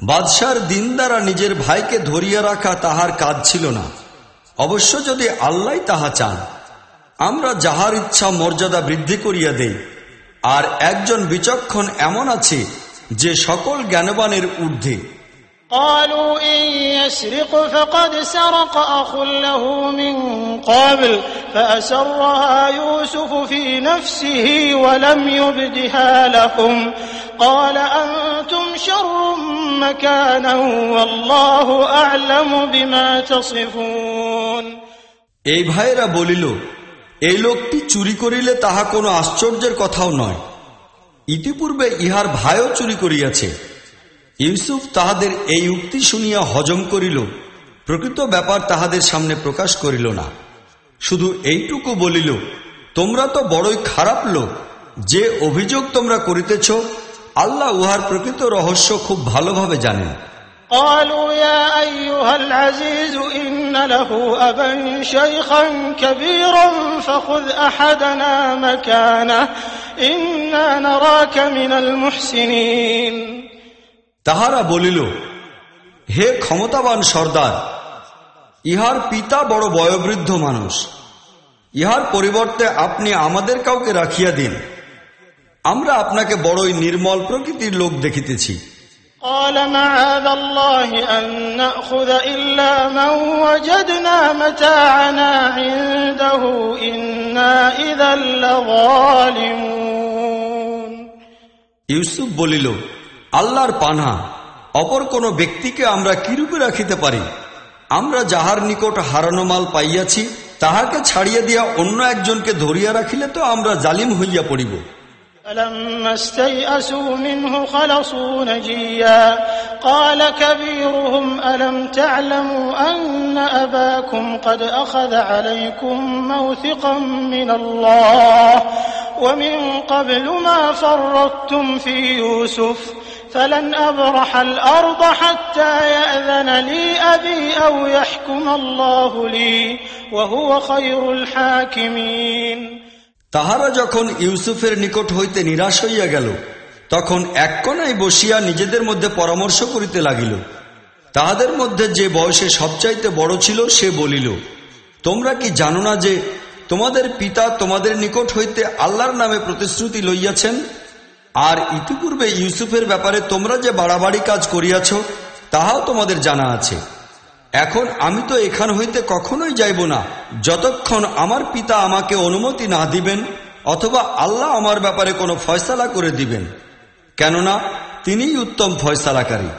বাদশার দিন দ্বারা নিজের ভাইকে ধরিয়া রাখা তাহার কাজ ছিল না, অবশ্য যদি আল্লাহ তাহা চান। আমরা যাহার ইচ্ছা মর্যাদা বৃদ্ধি করিয়া দেই, আর একজন বিচক্ষণ এমন আছে যে সকল জ্ঞানবানের ঊর্ধ্বে। قالوا إن يسرق فقد سرق أخ له من قبل فأسرها يوسف في نفسه ولم يبدها لهم قال أنتم شر مكانا والله أعلم بما تصفون। এই ভাইয়েরা বলিল, এই লোকটি চুরি করিলে তাহা কোনো আশ্চর্যের কথাও নয়। ইতিপূর্বে ইহার ভাইও চুরি করিয়াছে। ইউসুফ তাহাদের এই উক্তি শুনিয়া হজম করিল, প্রকৃত ব্যাপার তাহাদের সামনে প্রকাশ করিল না। শুধু এইটুকু বলিল, তোমরা তো বড়ই খারাপ লোক। যে অভিযোগ তোমরা করিতেছ, আল্লাহ উহার প্রকৃত রহস্য খুব ভালোভাবে জানেন। قالوا يا أيها العزيز إن له أبا شيخا كبيرا فخذ أحدنا مكانه إنا نراك من المحسنين। তাহারা বলিল, হে ক্ষমতাবান সর্দার, ইহার পিতা বড় বয়োবৃদ্ধ মানুষ, ইহার পরিবর্তে আপনি আমাদের কাউকে রাখিয়া দিন। আমরা আপনাকে বড়ই নির্মল প্রকৃতির লোক দেখিতেছি। قال معاذ الله أن نأخذ إلا من وجدنا متاعنا عنده إنا إذا لظالمون। ইউসুফ বলিল, আল্লাহর পানাহ, অপর কোন ব্যক্তিকে আমরা কিরূপে রাখিতে পারি? আমরা যাহার নিকট হারানো মাল পাইয়াছি তাহাকে ছাড়িয়া দিয়া অন্য একজনকে ধরিয়া রাখিলে তো আমরা জালিম হইয়া পড়িব। فلما استيئسوا منه خلصوا نجيا قال كبيرهم ألم تعلموا أن أباكم قد أخذ عليكم موثقا من الله ومن قبل ما فرطتم في يوسف فلن أبرح الأرض حتى يأذن لي أبي أو يحكم الله لي وهو خير الحاكمين। তাহারা যখন ইউসুফের নিকট হইতে নিরাশ হইয়া গেল, তখন এক কোণায় বসিয়া নিজেদের মধ্যে পরামর্শ করিতে লাগিল। তাহাদের মধ্যে যে বয়সে সবচাইতে বড় ছিল সে বলিল, তোমরা কি জানো না যে তোমাদের পিতা তোমাদের নিকট হইতে আল্লাহর নামে প্রতিশ্রুতি লইয়াছেন? আর ইতিপূর্বে ইউসুফের ব্যাপারে তোমরা যে বাড়াবাড়ি কাজ করিয়াছ তাহাও তোমাদের জানা আছে। এখন আমি তো এখান হইতে কখনোই যাইব না যতক্ষণ আমার পিতা আমাকে অনুমতি না দিবেন অথবা আল্লাহ আমার ব্যাপারে কোনো ফয়সালা করে দিবেন, কেননা তিনিই উত্তম ফয়সালাকারী।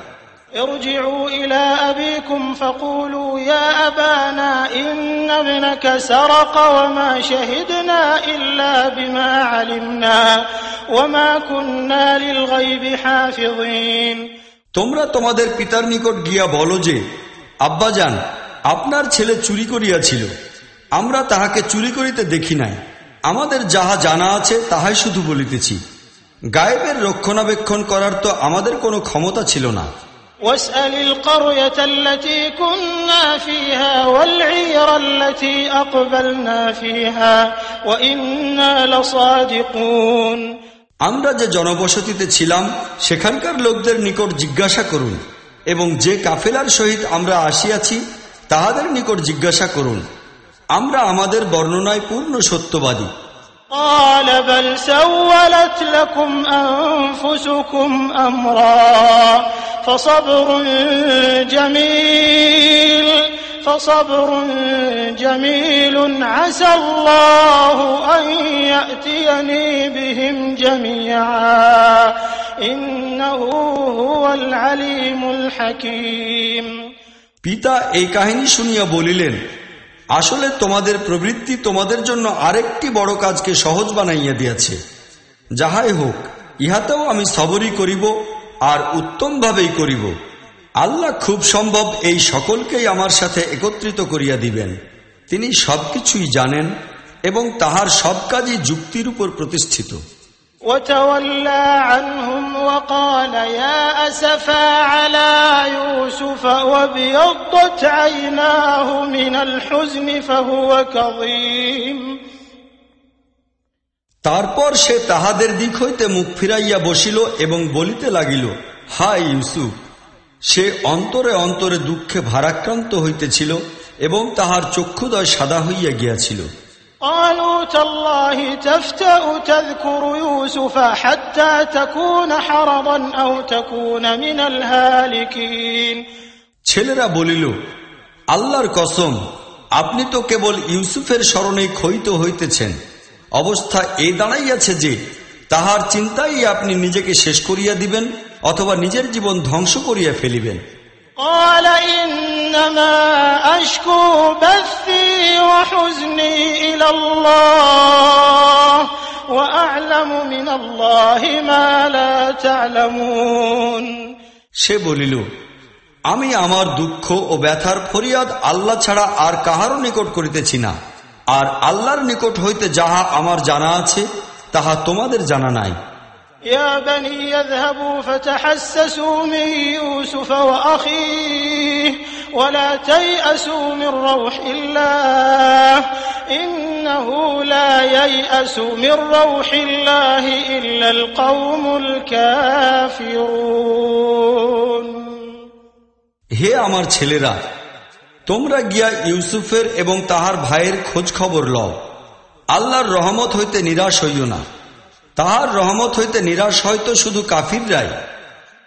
ارجعوا إلى أبيكم فقولوا يا أبانا إن ابنك سرق وما شهدنا إلا بما علمنا وما كنا للغيب حافظين। তোমরা তোমাদের পিতার নিকট গিয়া বলো যে, আব্বাজান, আপনার ছেলে চুরি করিয়াছিল, আমরা তাহাকে চুরি করিতে দেখি নাই। আমাদের যাহা জানা আছে তাহাই শুধু বলিতেছি। গায়েবের রক্ষণাবেক্ষণ করার তো আমাদের কোনো ক্ষমতা ছিল না। واسأل القرية التي كنا فيها والعير التي أقبلنا فيها وإنا لصادقون। আমরা যে জনবসতিতে ছিলাম সেখানকার লোকদের নিকট জিজ্ঞাসা করুন, এবং যে কাফেলার সহিত আমরা আসিয়াছি তাহাদের নিকট জিজ্ঞাসা করুন, আমরা আমাদের বর্ণনায় পূর্ণ সত্যবাদী। قال بل سولت لكم أنفسكم أمرا فصبر جميل فصبر جميل عسى الله أن يأتيني بهم جميعا إنه هو العليم الحكيم। পিতা এই কাহিনী শুনিয়া বলিলেন, আসলে তোমাদের প্রবৃত্তি তোমাদের জন্য আরেকটি বড় কাজকে সহজ বানাইয়া দিয়াছে। যাহাই হোক, ইহাতেও আমি সবরই করিব, আর উত্তমভাবেই করিব। আল্লাহ খুব সম্ভব এই সকলকেই আমার সাথে একত্রিত করিয়া দিবেন। তিনি সবকিছুই জানেন এবং তাহার সব কাজই যুক্তির উপর প্রতিষ্ঠিত। وتولى عنهم وقال يا أسفا على يوسف وابيضت عيناه من الحزن فهو كظيم। তারপর সে তাহাদের দিক হইতে মুখ ফিরাইয়া বসিল এবং বলিতে লাগিল, হায় ইউসুফ। সে অন্তরে অন্তরে দুঃখে ভারাক্রান্ত হইতেছিল এবং তাহার চক্ষুদয় সাদা হইয়া গিয়াছিল। قالوا تالله تفتأ تذكر يوسف حتى تكون حرضا أو تكون من الهالكين। ছেলেরা বলিল, আল্লাহর কসম, আপনি তো কেবল ইউসুফের স্মরণে ক্ষয়িত হইতেছেন। অবস্থা এই দাঁড়াইয়াছে যে তাহার চিন্তাই আপনি নিজেকে শেষ করিয়া দিবেন অথবা নিজের জীবন ধ্বংস করিয়া ফেলিবেন। قال إنما أشكو بثي وحزني إلى الله وأعلم من الله ما لا تعلمون। সে বলিল, আমি আমার দুঃখ ও ব্যথার ফরিয়াদ আল্লাহ ছাড়া আর কাহারও নিকট করিতেছি না, আর আল্লাহর নিকট হইতে যাহা আমার জানা আছে তাহা তোমাদের জানা নাই। يا بني يذهبوا فتحسسوا من يوسف وأخيه ولا تيأسوا من روح الله إنه لا ييأس من روح الله إلا القوم الكافرون। হে আমার ছেলেরা, তোমরা গিয়া ইউসুফের এবং তাহার ভাইয়ের খোঁজ খবর লও। আল্লাহর রহমত হইতে নিরাশ হইও না, তাহার রহমত হইতে নিরাশ হয়তো শুধু কাফিররাই।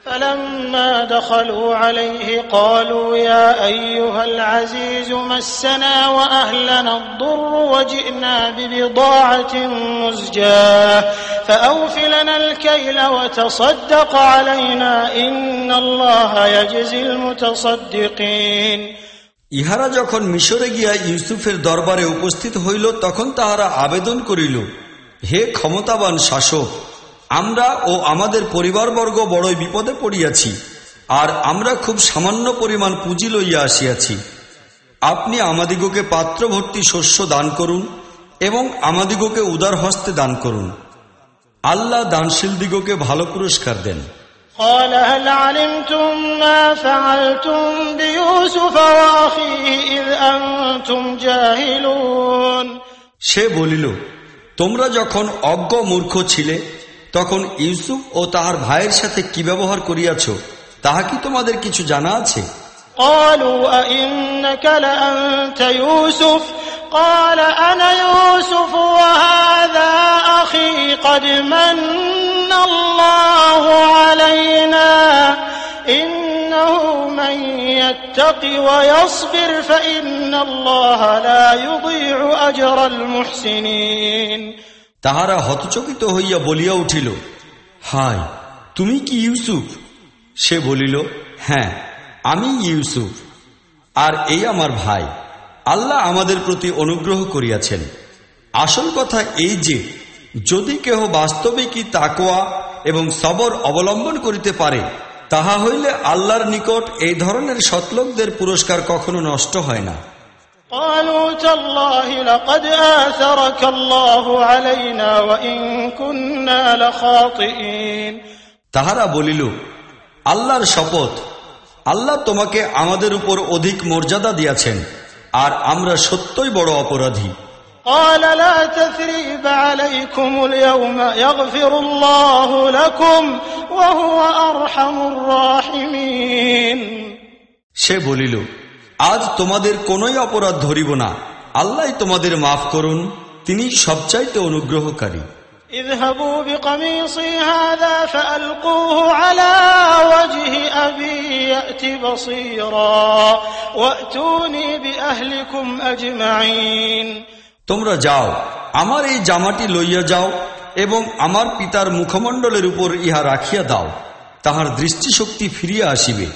فلما دخلوا عليه قالوا يا أيها العزيز مسنا وأهلنا الضر وجئنا ببضاعة مزجاة فأوف لنا الكيل وتصدق علينا إن الله يجزي المتصدقين। ইহারা যখন মিশরে গিয়া ইউসুফের দরবারে উপস্থিত হইল তখন তাহারা আবেদন করিল, হে ক্ষমতাবান শাসক, আমরা ও আমাদের পরিবারবর্গ বড়ই বিপদে পড়িয়াছি, আর আমরা খুব সামান্য পরিমাণ পুঁজি লইয়া আসিয়াছি। আপনি আমাদিগকে পাত্র ভর্তি শস্য দান করুন এবং আমাদিগকে উদার হস্তে দান করুন। আল্লাহ দানশীল দিগকে ভালো পুরস্কার দেন। قال هل علمتم ما فعلتم بيوسف وأخيه إذ أنتم جاهلون। সে বলিল, তোমরা যখন অজ্ঞ মূর্খ ছিলে তখন ইউসুফ ও তাহার ভাইয়ের সাথে কি ব্যবহার করিয়াছ তাহা কি তোমাদের কিছু জানা আছে? قالوا أئنك لأنت يوسف قال أنا يوسف وهذا أخي قد من الله علينا إنه من يتق ويصبر فإن الله لا يضيع أجر المحسنين। তাহারা হতচকিত হইয়া বলিয়া উঠিল, হায়, তুমি কি ইউসুফ? সে বলিল, হ্যাঁ, আমি ইউসুফ, আর এই আমার ভাই। আল্লাহ আমাদের প্রতি অনুগ্রহ করিয়াছেন। আসল কথা এই যে যদি কেহ বাস্তবিকই তাকওয়া এবং সবর অবলম্বন করিতে পারে তাহা হইলে আল্লাহর নিকট এই ধরনের সৎলোকদের পুরস্কার কখনো নষ্ট হয় না। قالوا تالله لقد آثرك الله علينا وإن كنا لخاطئين। তাহারা বলিল, আল্লাহর শপথ, আল্লাহ তোমাকে আমাদের উপর অধিক মর্যাদা দিয়াছেন, আর আমরা সত্যই বড় অপরাধী। قال لا تثريب عليكم اليوم يغفر الله لكم وهو أرحم الراحمين। সে বলিল, আজ তোমাদের কোনই অপরাধ ধরিব না, আল্লাহ তোমাদের মাফ করুন, তিনি সবচাইতে অনুগ্রহকারী। اذهبوا بقميصي هذا فألقوه على وجه أبي يأت بصيرا وأتوني بأهلكم أجمعين তোমরা যাও, আমার এই জামাটি লইয়া যাও এবং আমার পিতার মুখমণ্ডলের উপর ইহা রাখিয়া দাও, তাহার দৃষ্টিশক্তি ফিরিয়া আসিবে।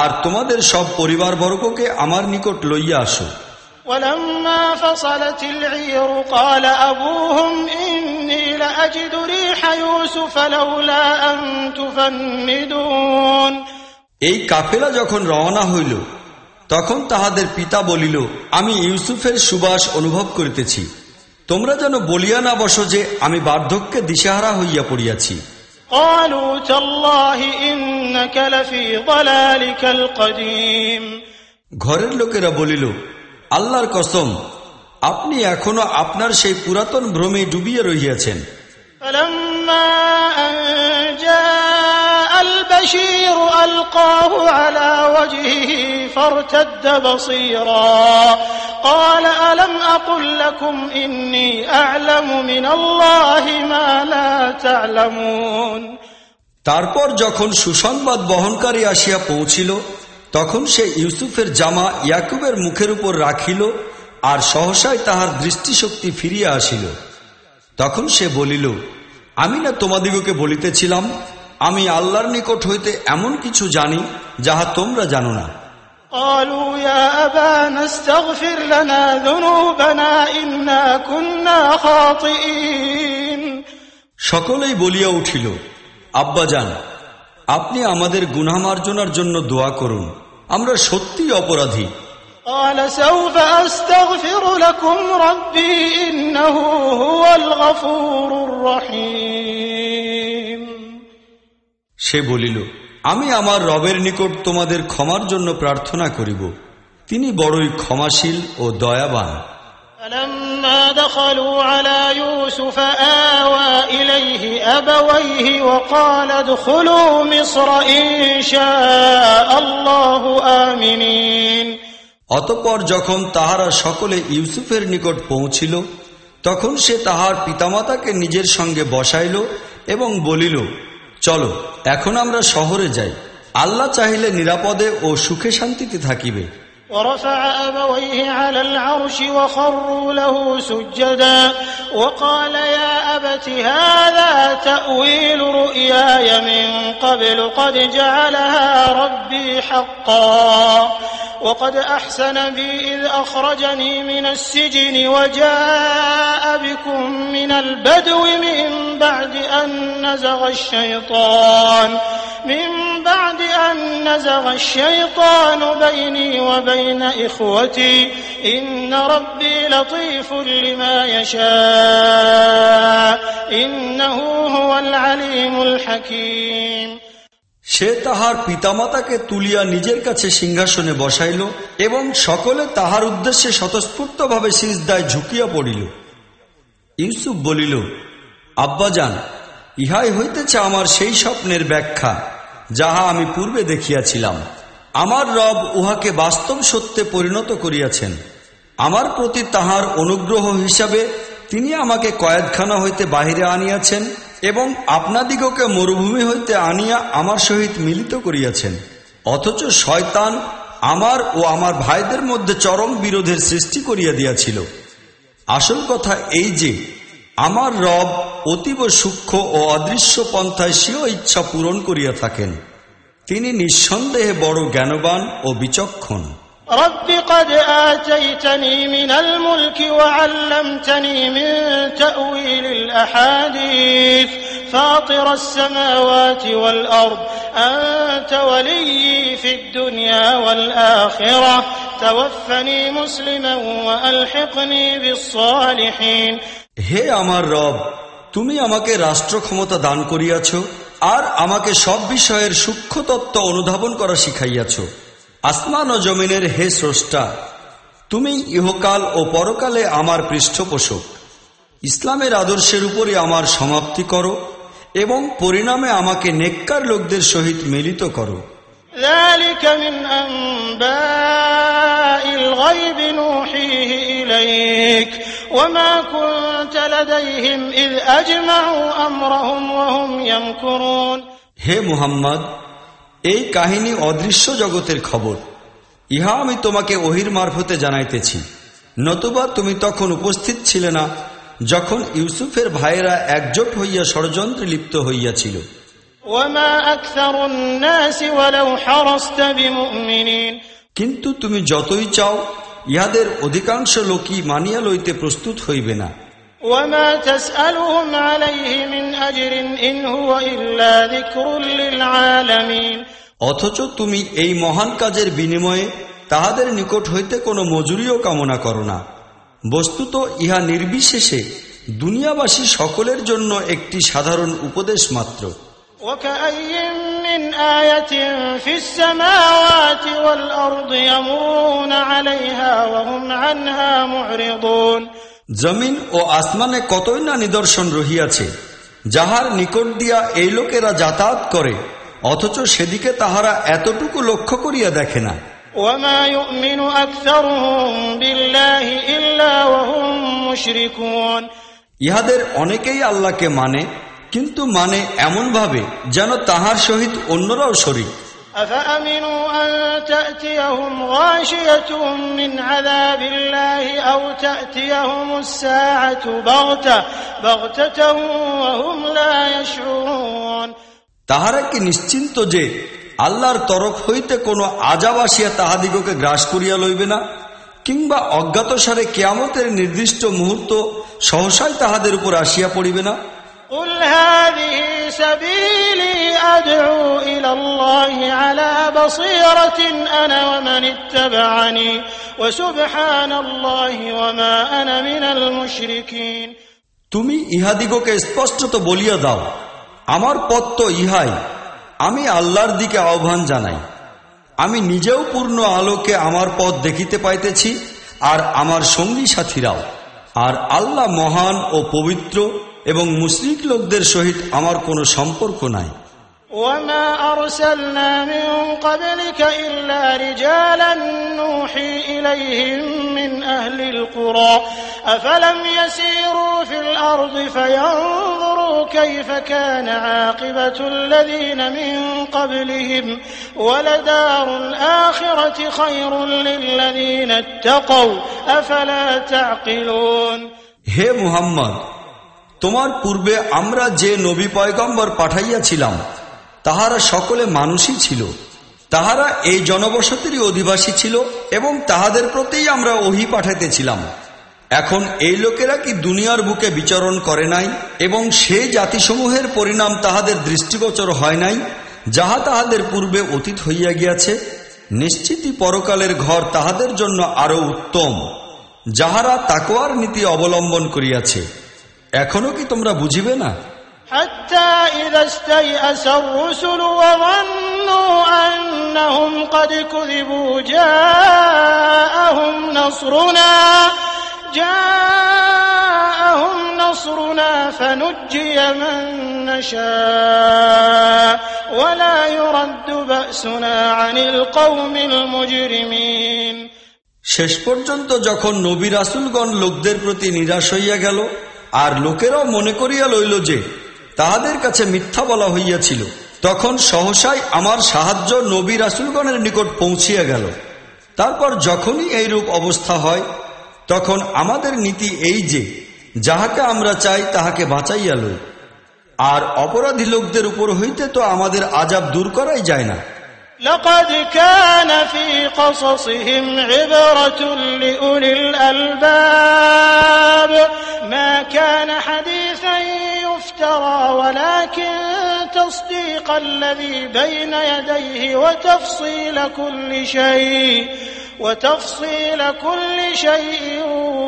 আর তোমাদের সব পরিবারবর্গকে আমার নিকট লইয়া আসো। ولما فصلت العير قال أبوهم إني لأجد ريح يوسف لولا أن تفندون। এই কাফেলা যখন রওনা হইল, তখন তাহাদের পিতা বলিল, আমি ইউসুফের সুবাস অনুভব করিতেছি, তোমরা যেন বলিয়া না বসো যে আমি বার্ধক্যে দিশেহারা হইয়া পড়িয়াছি। قالوا تالله إنك لفي ضلالك القديم। ঘরের লোকেরা বলিল, আল্লাহর কসম, আপনি এখনো আপনার সেই পুরাতন ভ্রমে ডুবিয়ে রহিয়াছেন। فلما أن جاء البشير ألقاه على وجهه فارتد بصيرا قال ألم أقل لكم إني أعلم من الله ما لا تعلمون। তারপর যখন সুসংবাদ বহনকারী আসিয়া পৌঁছিল, তখন সে ইউসুফের জামা ইয়াকুবের মুখের উপর রাখিল, আর সহসায় তাহার দৃষ্টিশক্তি ফিরিয়া আসিল। তখন সে বলিল, আমি না তোমাদিগকে বলিতেছিলাম, আমি আল্লাহর নিকট হইতে এমন কিছু জানি যাহা তোমরা জানো না। قالوا يا أبانا استغفر لنا ذنوبنا إنا كنا خاطئين। সকলেই বলিয়া উঠিল, আব্বাজান, আপনি আমাদের গুনাহ মার্জনার জন্য দোয়া করুন, আমরা সত্যিই অপরাধী। قال سوف أستغفر لكم ربي إنه هو الغفور الرحيم। সে বলিল, আমি আমার রবের নিকট তোমাদের ক্ষমার জন্য প্রার্থনা করিব, তিনি বড়ই ক্ষমাশীল ও দয়াবান। فلما دخلوا على يوسف آوى إليه أبويه وقال ادخلوا مصر إن شاء الله آمنين। অতঃপর যখন তাহারা সকলে ইউসুফের নিকট পৌঁছিল, তখন সে তাহার পিতামাতাকে নিজের সঙ্গে বসাইল এবং বলিল, চলো এখন আমরা শহরে যাই, আল্লাহ চাহিলে নিরাপদে ও সুখে শান্তিতে থাকিবে। ورفع أبويه على العرش وخروا له سجدا وقال يا أبت هذا تأويل رؤياي من قبل قد جعلها ربي حقا وقد أحسن بي إذ أخرجني من السجن وجاء بكم من البدو من بعد أن نزغ الشيطان بيني وبين إخوتي إن ربي لطيف لما يشاء إنه هو العليم الحكيم। সে তাহার পিতামাতাকে তুলিয়া নিজের কাছে সিংহাসনে বসাইল এবং সকলে তাহার উদ্দেশ্যে স্বতঃস্ফূর্তভাবে সিজদায় ঝুঁকিয়া পড়িল। ইউসুফ বলিল, আব্বাজান, ইহাই হইতেছে আমার সেই স্বপ্নের ব্যাখ্যা যাহা আমি পূর্বে দেখিয়াছিলাম। আমার রব উহাকে বাস্তব সত্যে পরিণত করিয়াছেন। আমার প্রতি তাহার অনুগ্রহ হিসাবে তিনি আমাকে কয়েদখানা হইতে বাহিরে আনিয়াছেন এবং আপনাদিগকে মরুভূমি হইতে আনিয়া আমার সহিত মিলিত করিয়াছেন। অথচ শয়তান আমার ও আমার ভাইদের মধ্যে চরম বিরোধের সৃষ্টি করিয়া দিয়াছিল। আসল কথা এই যে আমার রব অতীব সূক্ষ্ম ও অদৃশ্য পন্থায় স্বীয় ইচ্ছা পূরণ করিয়া থাকেন। তিনি নিঃসন্দেহে বড় জ্ঞানবান ও বিচক্ষণ। رب قد آتيتني من الملك وعلمتني من تأويل الأحاديث فاطر السماوات والأرض أنت ولي في الدنيا والآخرة توفني مسلما وألحقني بالصالحين। হে আমার রব, তুমি আমাকে রাষ্ট্র ক্ষমতা দান করিয়াছ আর আমাকে সব বিষয়ের সূক্ষ্ম তত্ত্ব অনুধাবন করা শিখাইয়াছ। আসমান ও জমিনের হে স্রষ্টা, তুমি ইহকাল ও পরকালে আমার পৃষ্ঠপোষক। ইসলামের আদর্শের উপরে আমার সমাপ্তি করো এবং পরিণামে আমাকে নেককার লোকদের সহিত মিলিত করো। ذلك من أنباء الغيب نوحيه إليك وما كنت لديهم إذ أجمعوا أمرهم وهم يمكرون। হে মুহাম্মদ, এই কাহিনী অদৃশ্য জগতের খবর, ইহা আমি তোমাকে ওহির মারফতে জানাইতেছি। নতুবা তুমি তখন উপস্থিত ছিলে না যখন ইউসুফের ভাইয়েরা একজোট হইয়া ষড়যন্ত্রে লিপ্ত হইয়াছিল। কিন্তু তুমি যতই চাও, ইহাদের অধিকাংশ লোকই মানিয়া লইতে প্রস্তুত হইবে না। অথচ তুমি এই মহান কাজের বিনিময়ে তাহাদের নিকট হইতে কোনো মজুরিও কামনা করো না। বস্তুত ইহা নির্বিশেষে দুনিয়াবাসী সকলের জন্য একটি সাধারণ উপদেশ মাত্র। জমিন ও আসমানে কতই না নিদর্শন রহিয়াছে, যাহার নিকট দিয়া এই লোকেরা যাতায়াত করে, অথচ সেদিকে তাহারা এতটুকু লক্ষ্য করিয়া দেখে না। ইহাদের অনেকেই আল্লাহকে মানে, কিন্তু মানে এমন ভাবে যেন তাহার সহিত অন্যরাও শরীক। তাহারা কি নিশ্চিন্ত যে আল্লাহর তরফ হইতে কোনো আযাব আসিয়া তাহাদিগকে গ্রাস করিয়া লইবে না, কিংবা অজ্ঞাতসারে কিয়ামতের নির্দিষ্ট মুহূর্ত সহসাই তাহাদের উপর আসিয়া পড়িবে না? তুমি ইহাদিগকে স্পষ্টত বলিয়া দাও, আমার পথ তো ইহাই, আমি আল্লাহর দিকে আহ্বান জানাই। আমি নিজেও পূর্ণ আলোকে আমার পথ দেখিতে পাইতেছি, আর আমার সঙ্গী সাথীরাও। আর আল্লাহ মহান ও পবিত্র, এবং মুশরিক লোকদের সহিত আমার কোনো সম্পর্ক নাই। وما أرسلنا من قبلك إلا رجالا نوحي إليهم من أهل القرى أفلم يسيروا في الأرض فينظروا كيف كان عاقبة الذين من قبلهم ولدار الآخرة خير للذين اتقوا أفلا تعقلون। হে মুহাম্মদ, তোমার পূর্বে আমরা যে নবী পয়গম্বর পাঠাইয়াছিলাম তাহারা সকলে মানুষই ছিল। তাহারা এই জনবসতিরই অধিবাসী ছিল এবং তাহাদের প্রতিই আমরা ওহী পাঠাইতেছিলাম। এখন এই লোকেরা কি দুনিয়ার বুকে বিচরণ করে নাই এবং সেই জাতিসমূহের পরিণাম তাহাদের দৃষ্টিগোচর হয় নাই, যাহা তাহাদের পূর্বে অতীত হইয়া গিয়াছে? নিশ্চিতই পরকালের ঘর তাহাদের জন্য আরো উত্তম, যাহারা তাকওয়ার নীতি অবলম্বন করিয়াছে। এখনো কি তোমরা বুঝিবে না? حتى إذا استيأس الرسل وظنوا أنهم قد كذبوا جاءهم نصرنا فنجي من نشاء ولا يرد بأسنا عن القوم المجرمين। শেষ পর্যন্ত যখন নবী রাসূলগণ লোকদের প্রতি নিরাশ হইয়া গেল, আর লোকেরাও মনে করিয়া লইল যে তাহাদের কাছে মিথ্যা বলা হইয়াছিল, তখন সহসাই আমার সাহায্য নবী রাসূলগণের নিকট পৌঁছিয়া গেল। তারপর যখনই এইরূপ অবস্থা হয়, তখন আমাদের নীতি এই যে যাহাকে আমরা চাই তাহাকে বাঁচাইয়া লই, আর অপরাধী লোকদের উপর হইতে তো আমাদের আযাব দূর করাই যায় না। لقد كان في قصصهم عبرة لأولي الألباب ما كان حديثا يفترى ولكن تصديق الذي بين يديه وتفصيل كل شيء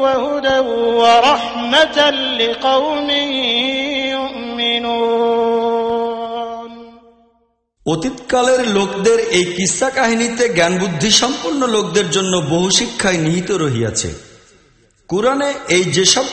وهدى ورحمة لقوم يؤمنون। অতীতকালের লোকদের এই কিস্সা কাহিনীতে জ্ঞান বুদ্ধি সম্পন্ন লোকদের জন্য বহু শিক্ষায় নিহিত রহিয়াছে। কুরআনে এই যেসব